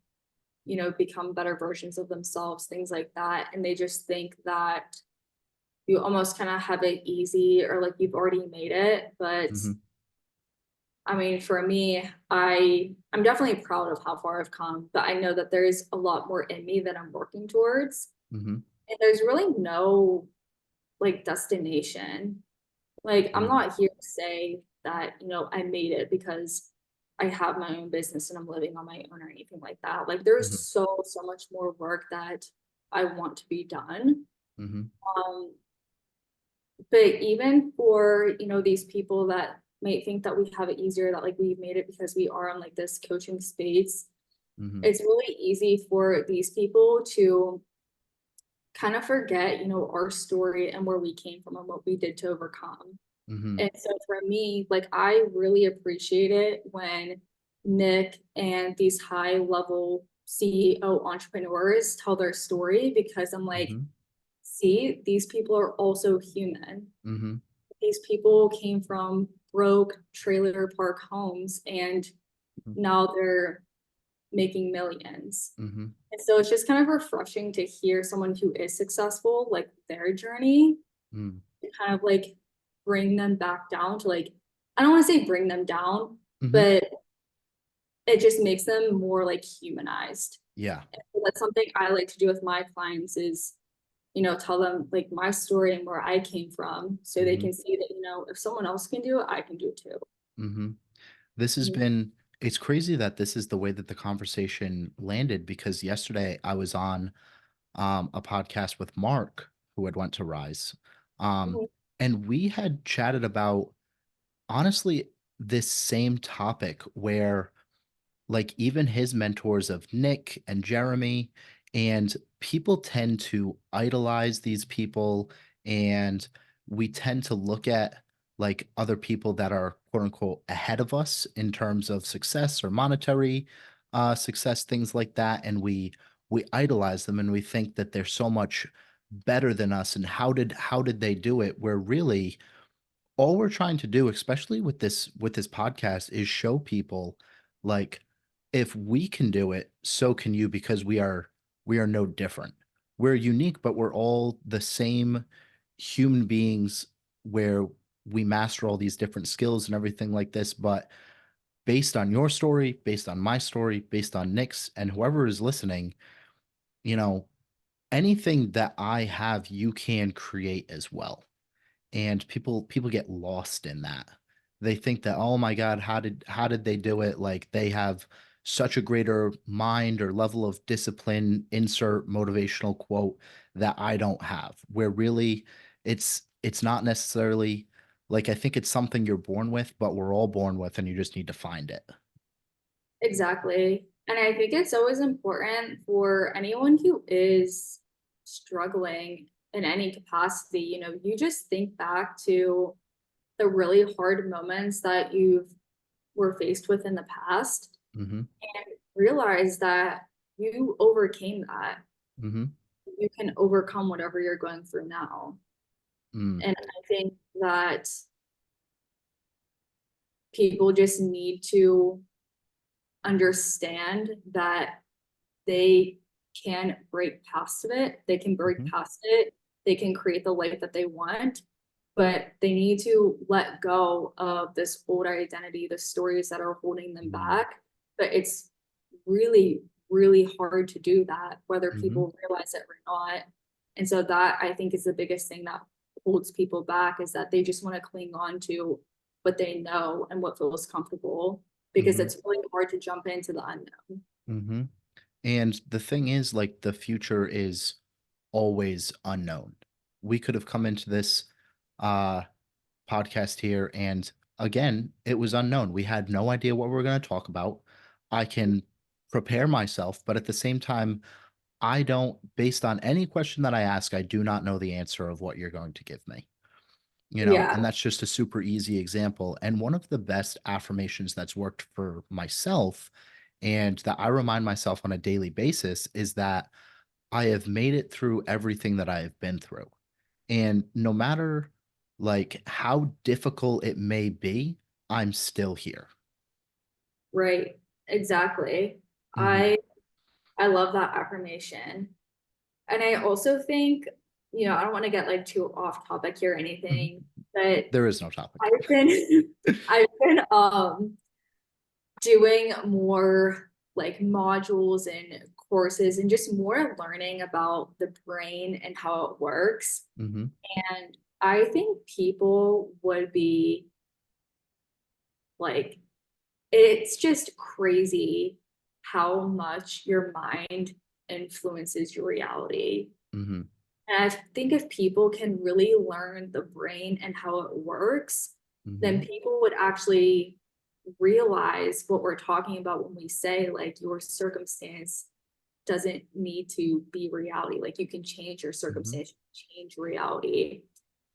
become better versions of themselves, things like that. And they just think that you almost kind of have it easy or like you've already made it. But Mm-hmm, I mean, for me, I'm definitely proud of how far I've come, but I know that there's a lot more in me that I'm working towards. mm-hmm, And there's really no like destination. Like I'm mm, not here to say that, I made it because I have my own business and I'm living on my own or anything like that. Like there's mm-hmm, so much more work that I want to be done. mm-hmm, Um, but even for, these people that might think that we have it easier, that like we've made it because we are on like this coaching space, mm-hmm, it's really easy for these people to kind of forget, our story and where we came from and what we did to overcome. mm-hmm, And so for me, like I really appreciate it when Nick and these high level CEO entrepreneurs tell their story because I'm like, mm-hmm, see, these people are also human. mm-hmm, These people came from broke trailer park homes and now they're making millions. mm-hmm, And so it's just kind of refreshing to hear someone who is successful, like their journey, mm-hmm, kind of like bring them back down to like, I don't want to say bring them down, mm-hmm. but it just makes them more like humanized. Yeah. And so that's something I like to do with my clients is, tell them like my story and where I came from so they Mm-hmm, can see that, if someone else can do it, I can do it too. mm-hmm. This has been, it's crazy that this is the way that the conversation landed because yesterday I was on a podcast with Mark who had went to Rise. Um, Mhm. and we had chatted about honestly this same topic where like even his mentors of Nick and Jeremy, and people tend to idolize these people, and we tend to look at like other people that are quote unquote ahead of us in terms of success or monetary success, things like that, and we idolize them and we think that they're so much better than us and how did they do it where really all we're trying to do, especially with this podcast, is show people like if we can do it, so can you because we are no different. We're unique, but we're all the same human beings where we master all these different skills and everything like this. But based on your story, based on my story, based on Nick's and whoever is listening, you know, anything that I have, you can create as well and people get lost in that. They think that, oh my God, how did they do it? Like they have such a greater mind or level of discipline, insert motivational quote that I don't have. Where really it's not necessarily like I think it's something you're born with, but we're all born with and you just need to find it. Exactly. And I think it's always important for anyone who is struggling in any capacity, you just think back to the really hard moments that you've were faced with in the past Mm-hmm. and realize that you overcame that. Mm-hmm. You can overcome whatever you're going through now. Mm. And I think that people just need to understand that they can break past it. They can break Mm-hmm. past it they can create the life that they want, but they need to let go of this old identity, the stories that are holding them Mm-hmm. back. But it's really, really hard to do that, whether Mm-hmm. people realize it or not. And so that I think is the biggest thing that holds people back, is that they just want to cling on to what they know and what feels comfortable, because Mm-hmm. it's really hard to jump into the unknown. Mm-hmm. And the thing is, like, the future is always unknown. We could have come into this uh podcast here, and again, it was unknown. We had no idea what we were going to talk about. I can prepare myself, but at the same time, I don't, based on any question that I ask, I do not know the answer of what you're going to give me. And Yeah, that's just a super easy example. And one of the best affirmations that's worked for myself and that I remind myself on a daily basis is that I have made it through everything that I have been through. And no matter like how difficult it may be, I'm still here. right. Exactly. Hmm. I love that affirmation. And I also think, I don't want to get like too off topic here or Hmm. anything, but There is no topic. I've been I've been doing more like modules and courses and just more learning about the brain and how it works. Hmm. And I think people would be like, it's just crazy how much your mind influences your reality. Hmm. And I think if people can really learn the brain and how it works, then Hmm. people would actually realize what we're talking about when we say, like, your circumstance doesn't need to be reality. Like, you can change your Hmm. circumstance, change reality.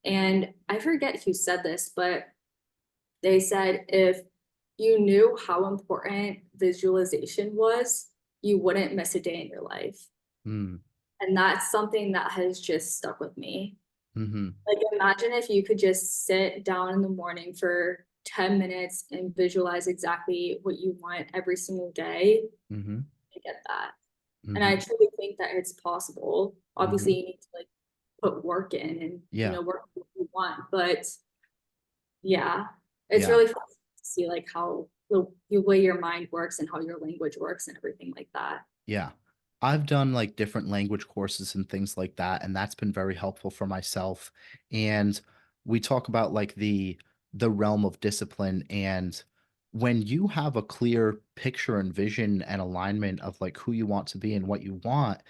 And I forget who said this, but they said if you knew how important visualization was, you wouldn't miss a day in your life. Hmm. And that's something that has just stuck with me. Hmm. Like, imagine if you could just sit down in the morning for 10 minutes and visualize exactly what you want every single day Hmm. to get that. And I Hmm. truly think that it's possible. Obviously, Hmm. you need to like put work in and, Yeah. work what you want. But yeah, it's Yeah. really fun to see like how the way your mind works and how your language works and everything like that. Yeah. I've done like different language courses and things like that, and that's been very helpful for myself. And we talk about like the realm of discipline, and when you have a clear picture and vision and alignment of like who you want to be and what you want,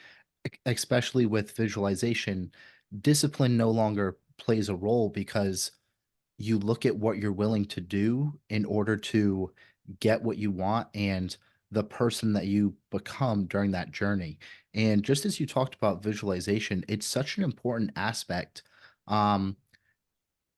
especially with visualization, discipline no longer plays a role because you look at what you're willing to do in order to get what you want and the person that you become during that journey. And just as you talked about visualization, it's such an important aspect. Um,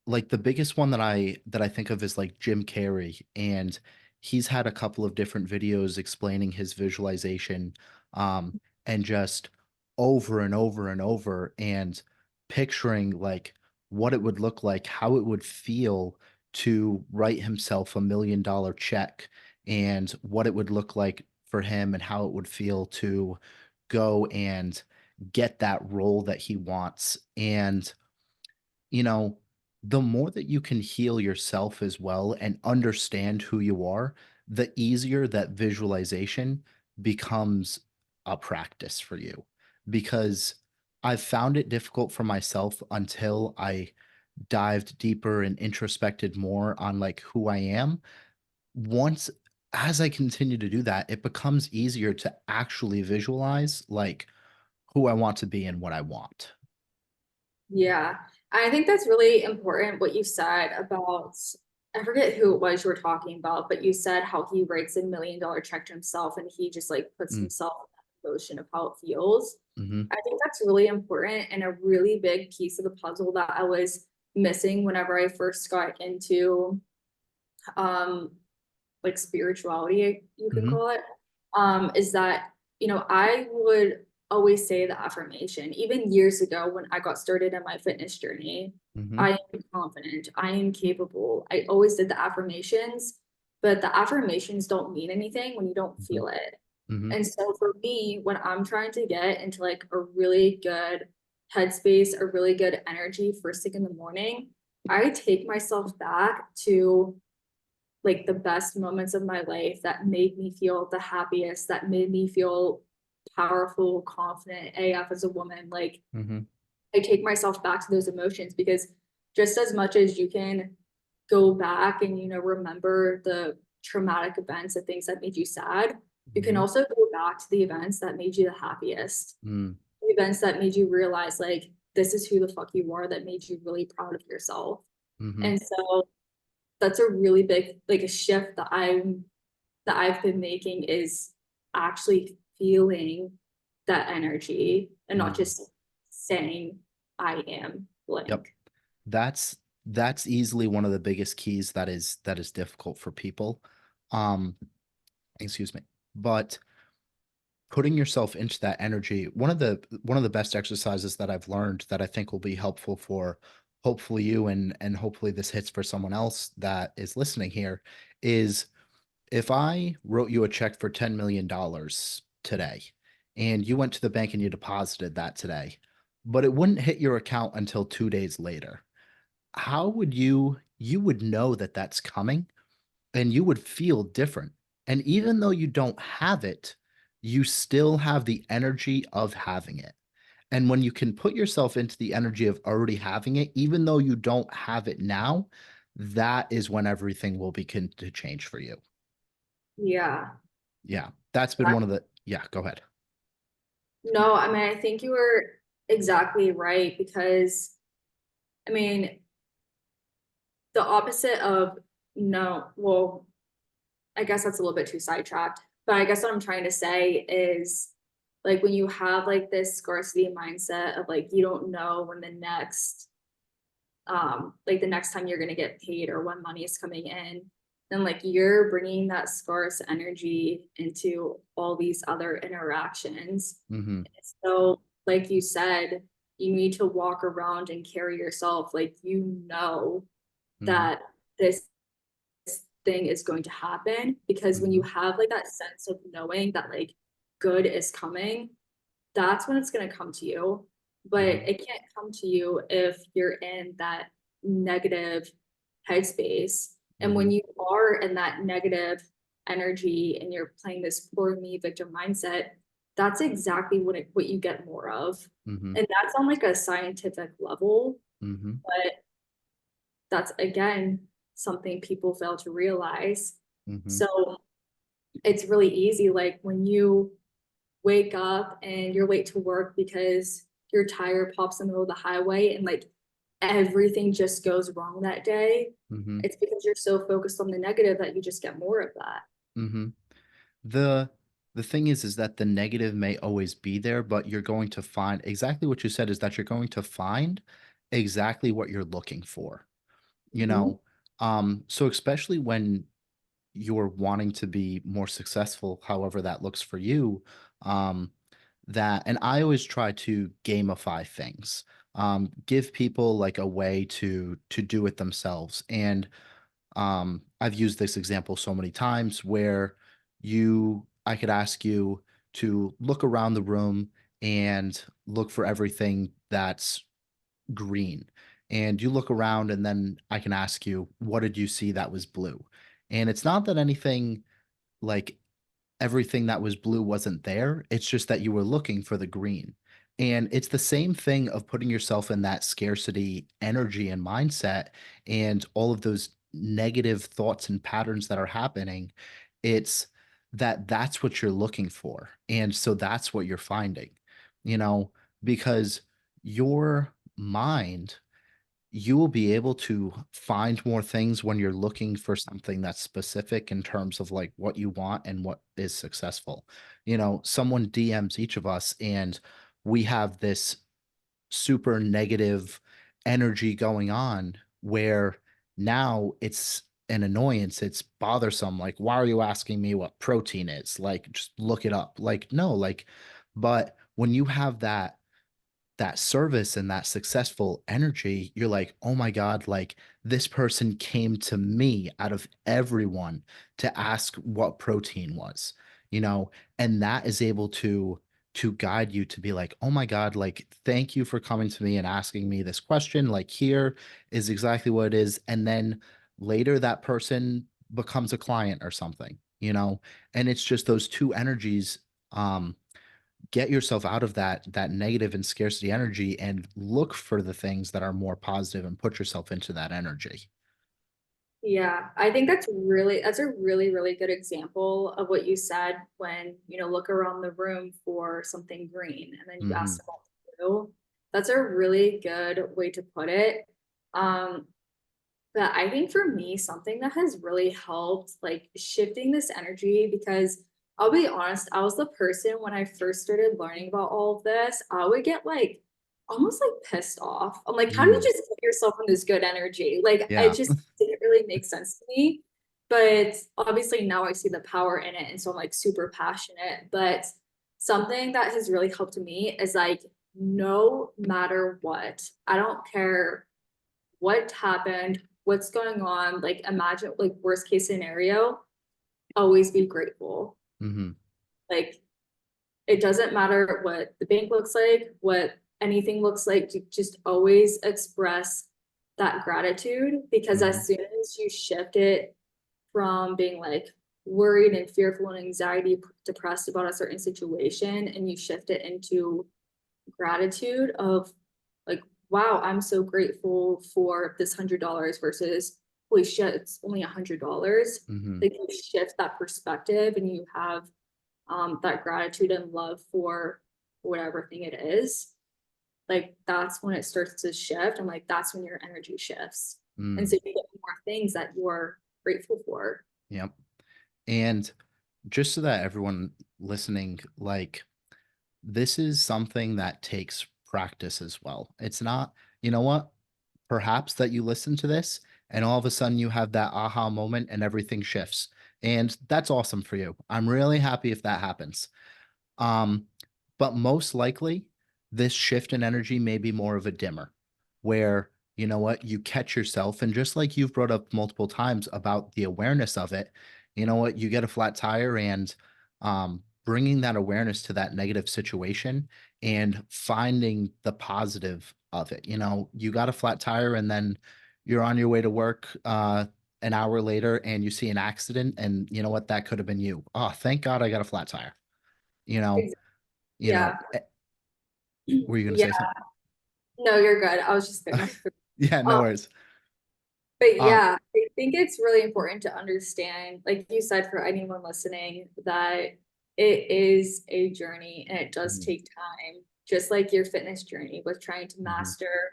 like the biggest one that I think of is like Jim Carrey, and he's had a couple of different videos explaining his visualization, and just over and over and over and picturing like what it would look like, how it would feel to write himself $1 million check, and what it would look like for him and how it would feel to go and get that role that he wants. And you know, the more that you can heal yourself as well and understand who you are, the easier that visualization becomes a practice for you. Because I've found it difficult for myself until I dived deeper and introspected more on like who I am. Once, as I continue to do that, it becomes easier to actually visualize like who I want to be and what I want. Yeah. I think that's really important what you said about, I forget who it was you were talking about, but you said how he writes $1 million check to himself and he just like puts Mm. himself in that emotion of how it feels. Hmm. I think that's really important and a really big piece of the puzzle that I was missing whenever I first got into um like spirituality, you can Hmm. call it, is that, I would always say the affirmation, even years ago when I got started in my fitness journey. Hmm. I am confident, I am capable. I always did the affirmations, but the affirmations don't mean anything when you don't Hmm. feel it. Hmm. And so for me, when I'm trying to get into like a really good headspace, a really good energy first thing in the morning, I take myself back to like the best moments of my life that made me feel the happiest, that made me feel powerful, confident AF as a woman. Like Mm-hmm. I take myself back to those emotions because just as much as you can go back and, remember the traumatic events, the things that made you sad, you can Mm-hmm. also go back to the events that made you the happiest, the events that made you realize like this is who the fuck you are, that made you really proud of yourself. Mm-hmm. And so that's a really big like a shift that I've been making is actually feeling that energy and not Mm-hmm. just saying I am Yep. blank. That's that's easily one of the biggest keys that is difficult for people. Um, excuse me. But putting yourself into that energy, one of the best exercises that I've learned that I think will be helpful for hopefully you and hopefully this hits for someone else that is listening here is if I wrote you a check for $10 million today and you went to the bank and you deposited that today, but it wouldn't hit your account until 2 days later, how would you would know that that's coming and you would feel different. And even though you don't have it, you still have the energy of having it. And when you can put yourself into the energy of already having it, even though you don't have it now, that is when everything will begin to change for you. Yeah. Yeah. That's been one of the, yeah, go ahead. No, I mean, I think you were exactly right because I mean, the opposite of no, well, I guess that's a little bit too sidetracked. But I guess what I'm trying to say is like when you have like this scarcity mindset of like you don't know when the next like the next time you're going to get paid or when money is coming in, then like you're bringing that scarce energy into all these other interactions. Mm-hmm. So like you said, you need to walk around and carry yourself like Mm-hmm. that this thing is going to happen, because when Mm-hmm. you have like that sense of knowing that like good is coming, that's when it's going to come to you. But Mm-hmm. it can't come to you if you're in that negative headspace. And Mm-hmm. when you are in that negative energy and you're playing this poor me victim mindset, that's exactly what you get more of. Mm-hmm. And that's on like a scientific level, Mm-hmm. but that's again something people fail to realize. Mm-hmm. So it's really easy, like when you wake up and you're late to work because your tire pops in the middle of the highway and like everything just goes wrong that day. Mm-hmm. It's because you're so focused on the negative that you just get more of that. Mm-hmm. The the thing is that the negative may always be there, but you're going to find exactly what you said is that you're going to find exactly what you're looking for. You Mhm. know, so especially when you're wanting to be more successful, however that looks for you, um, that and I always try to gamify things. Give people like a way to do it themselves. And I've used this example so many times where I could ask you to look around the room and look for everything that's green. And you look around, and then I can ask you, what did you see that was blue? And it's not that anything like everything that was blue wasn't there. It's just that you were looking for the green. And it's the same thing of putting yourself in that scarcity energy and mindset and all of those negative thoughts and patterns that are happening. It's that's what you're looking for. And so that's what you're finding, you know, because your mind, you will be able to find more things when you're looking for something that's specific in terms of like what you want and what is successful. Someone DMs each of us and we have this super negative energy going on where now it's an annoyance, it's bothersome. Like, why are you asking me what protein is? Like, just look it up. Like, no, like, but when you have that service and that successful energy, you're like, oh my God, like this person came to me out of everyone to ask what protein was, you know, and that is able to guide you to be like, oh my God, like, thank you for coming to me and asking me this question. Like, here is exactly what it is. And then later that person becomes a client or something, you know, and it's just those two energies. Get yourself out of that negative and scarcity energy and look for the things that are more positive and put yourself into that energy. Yeah, I think that's a really, really good example of what you said when, you know, look around the room for something green and then you Hmm. ask about blue. That's a really good way to put it. Um, but I think for me, something that has really helped like shifting this energy, because I'll be honest, I was the person when I first started learning about all of this, I would get like almost like pissed off. I'm like, how do you Mm, just put yourself in this good energy? Like, it yeah. just didn't really make sense to me. But obviously now I see the power in it. And so I'm like super passionate. But something that has really helped me is like, no matter what, I don't care what happened, what's going on, like imagine like worst case scenario, always be grateful. Hmm. Like it doesn't matter what the bank looks like, what anything looks like, you just always express that gratitude, because Hmm. as soon as you shift it from being like worried and fearful and anxiety depressed about a certain situation and you shift it into gratitude of like, wow, I'm so grateful for this $100 versus holy shit, it's only $100. Hmm. Like you shift that perspective and you have that gratitude and love for whatever thing it is. Like that's when it starts to shift. And like that's when your energy shifts. And Mm, so you get more things that you're grateful for. yep. And just so that everyone listening, like, this is something that takes practice as well. It's not, you know what? Perhaps that you listen to this and all of a sudden you have that aha moment and everything shifts. And that's awesome for you. I'm really happy if that happens. Um, but most likely, this shift in energy may be more of a dimmer, where you know what, you catch yourself, and just like you've brought up multiple times about the awareness of it, you know what, you get a flat tire and bringing that awareness to that negative situation and finding the positive of it. You know, you got a flat tire, and then you're on your way to work. An hour later, and you see an accident, and you know what? That could have been you. Oh, thank God I got a flat tire. You know, you know, Yeah. were you going to Yeah. say something? No, you're good. I was just getting my food. Yeah, no Um, worries. But Um, yeah, I think it's really important to understand, like you said, for anyone listening, that it is a journey and it does mhm, take time, just like your fitness journey with trying to mhm, master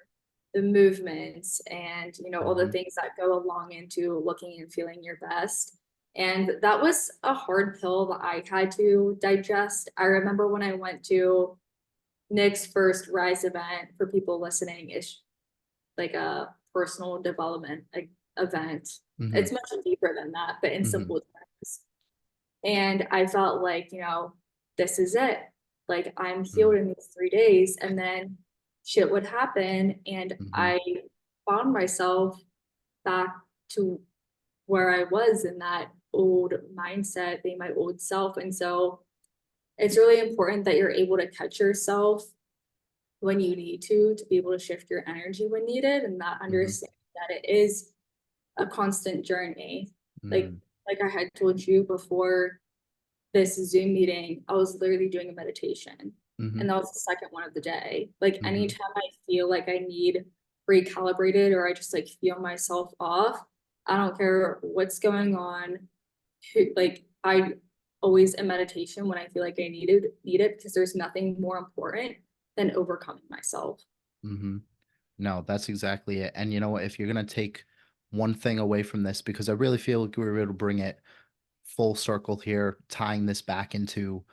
the movements and, you know, all the mhm, things that go along into looking and feeling your best. And that was a hard pill that I had to digest. I remember when I went to Nick's first Rise event, for people listening, is like a personal development like, event. mhm, It's much deeper than that, but in mhm, simple terms. And I felt like, you know, this is it. Like I'm healed mhm, in these 3 days. And then shit would happen. And mhm, I found myself back to where I was in that old mindset, being my old self. And so it's really important that you're able to catch yourself when you need to be able to shift your energy when needed, and that mhm, understanding that it is a constant journey. Like mhm, like I had told you before this Zoom meeting, I was literally doing a meditation. mhm, And that was the second one of the day. Like mhm, anytime I feel like I need recalibrated or I just like feel myself off, I don't care what's going on. Like I always in meditation when I feel like I need it because there's nothing more important than overcoming myself. mhm. No, that's exactly it. And you know what? If you're gonna take one thing away from this, because I really feel like we were able to bring it full circle here, tying this back into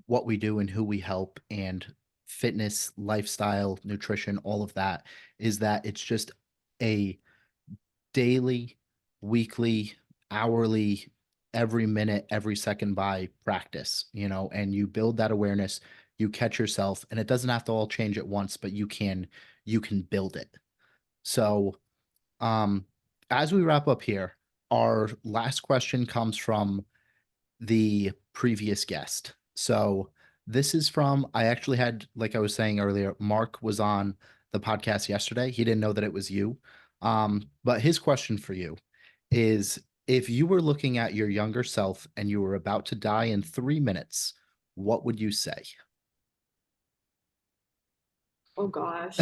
what we do and who we help and fitness, lifestyle, nutrition, all of that, is that it's just a daily, weekly, hourly, every minute, every second by practice, you know, and you build that awareness, you catch yourself, and it doesn't have to all change at once, but you can build it. So, um, as we wrap up here, our last question comes from the previous guest. So, This is from, I actually had, like I was saying earlier, Mark was on the podcast yesterday. He didn't know that it was you. But his question for you is, if you were looking at your younger self and you were about to die in 3 minutes, what would you say? Oh gosh.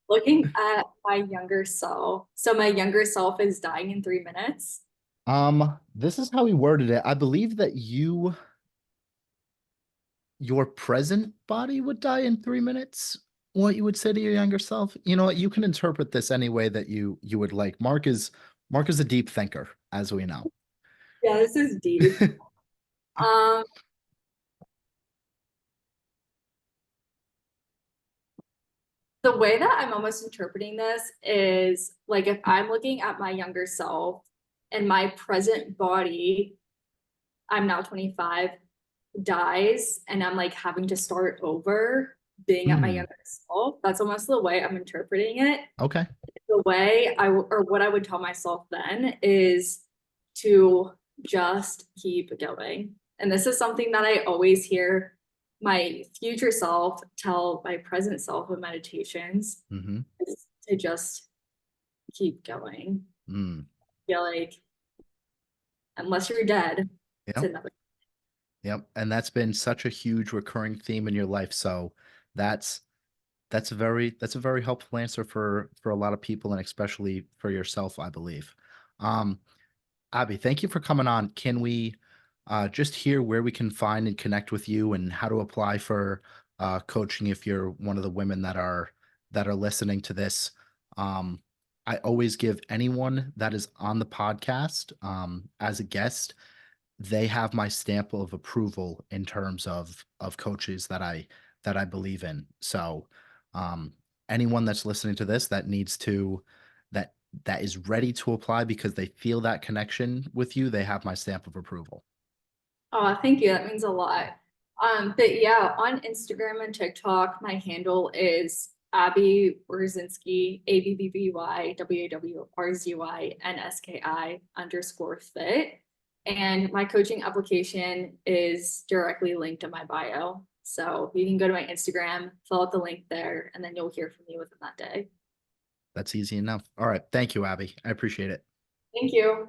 Looking at my younger self. So my younger self is dying in 3 minutes. This is how he worded it. I believe that your present body would die in 3 minutes. What you would say to your younger self? You know what? You can interpret this any way that you would like. Mark is a deep thinker, as we know. Yeah, this is deep. Um, the way that I'm almost interpreting this is like if I'm looking at my younger self and my present body, I'm now 25, dies, and I'm like having to start over being at my Hmm. younger self. That's almost the way I'm interpreting it. Okay. The way or what I would tell myself then is to just keep going. And this is something that I always hear my future self tell my present self in meditations, Mm-hmm. is to just keep going. Mm. I feel like unless you're dead, it's Yep. another. Yep. And that's been such a huge recurring theme in your life. So that's that's a very helpful answer for a lot of people and especially for yourself, I believe. Um, Abby, thank you for coming on. Can we just hear where we can find and connect with you and how to apply for coaching if you're one of the women that are listening to this? Um, I always give anyone that is on the podcast as a guest, they have my stamp of approval in terms of coaches that I believe in. So um anyone that's listening to this that needs to that that is ready to apply because they feel that connection with you, they have my stamp of approval. Oh, thank you. That means a lot. But yeah, on Instagram and TikTok, my handle is Abby Wawrzynski, ABBYWWRZYNSKI_fit. And my coaching application is directly linked in my bio. So you can go to my Instagram, fill out the link there, and then you'll hear from me within that day. That's easy enough. All right. Thank you, Abby. I appreciate it. Thank you.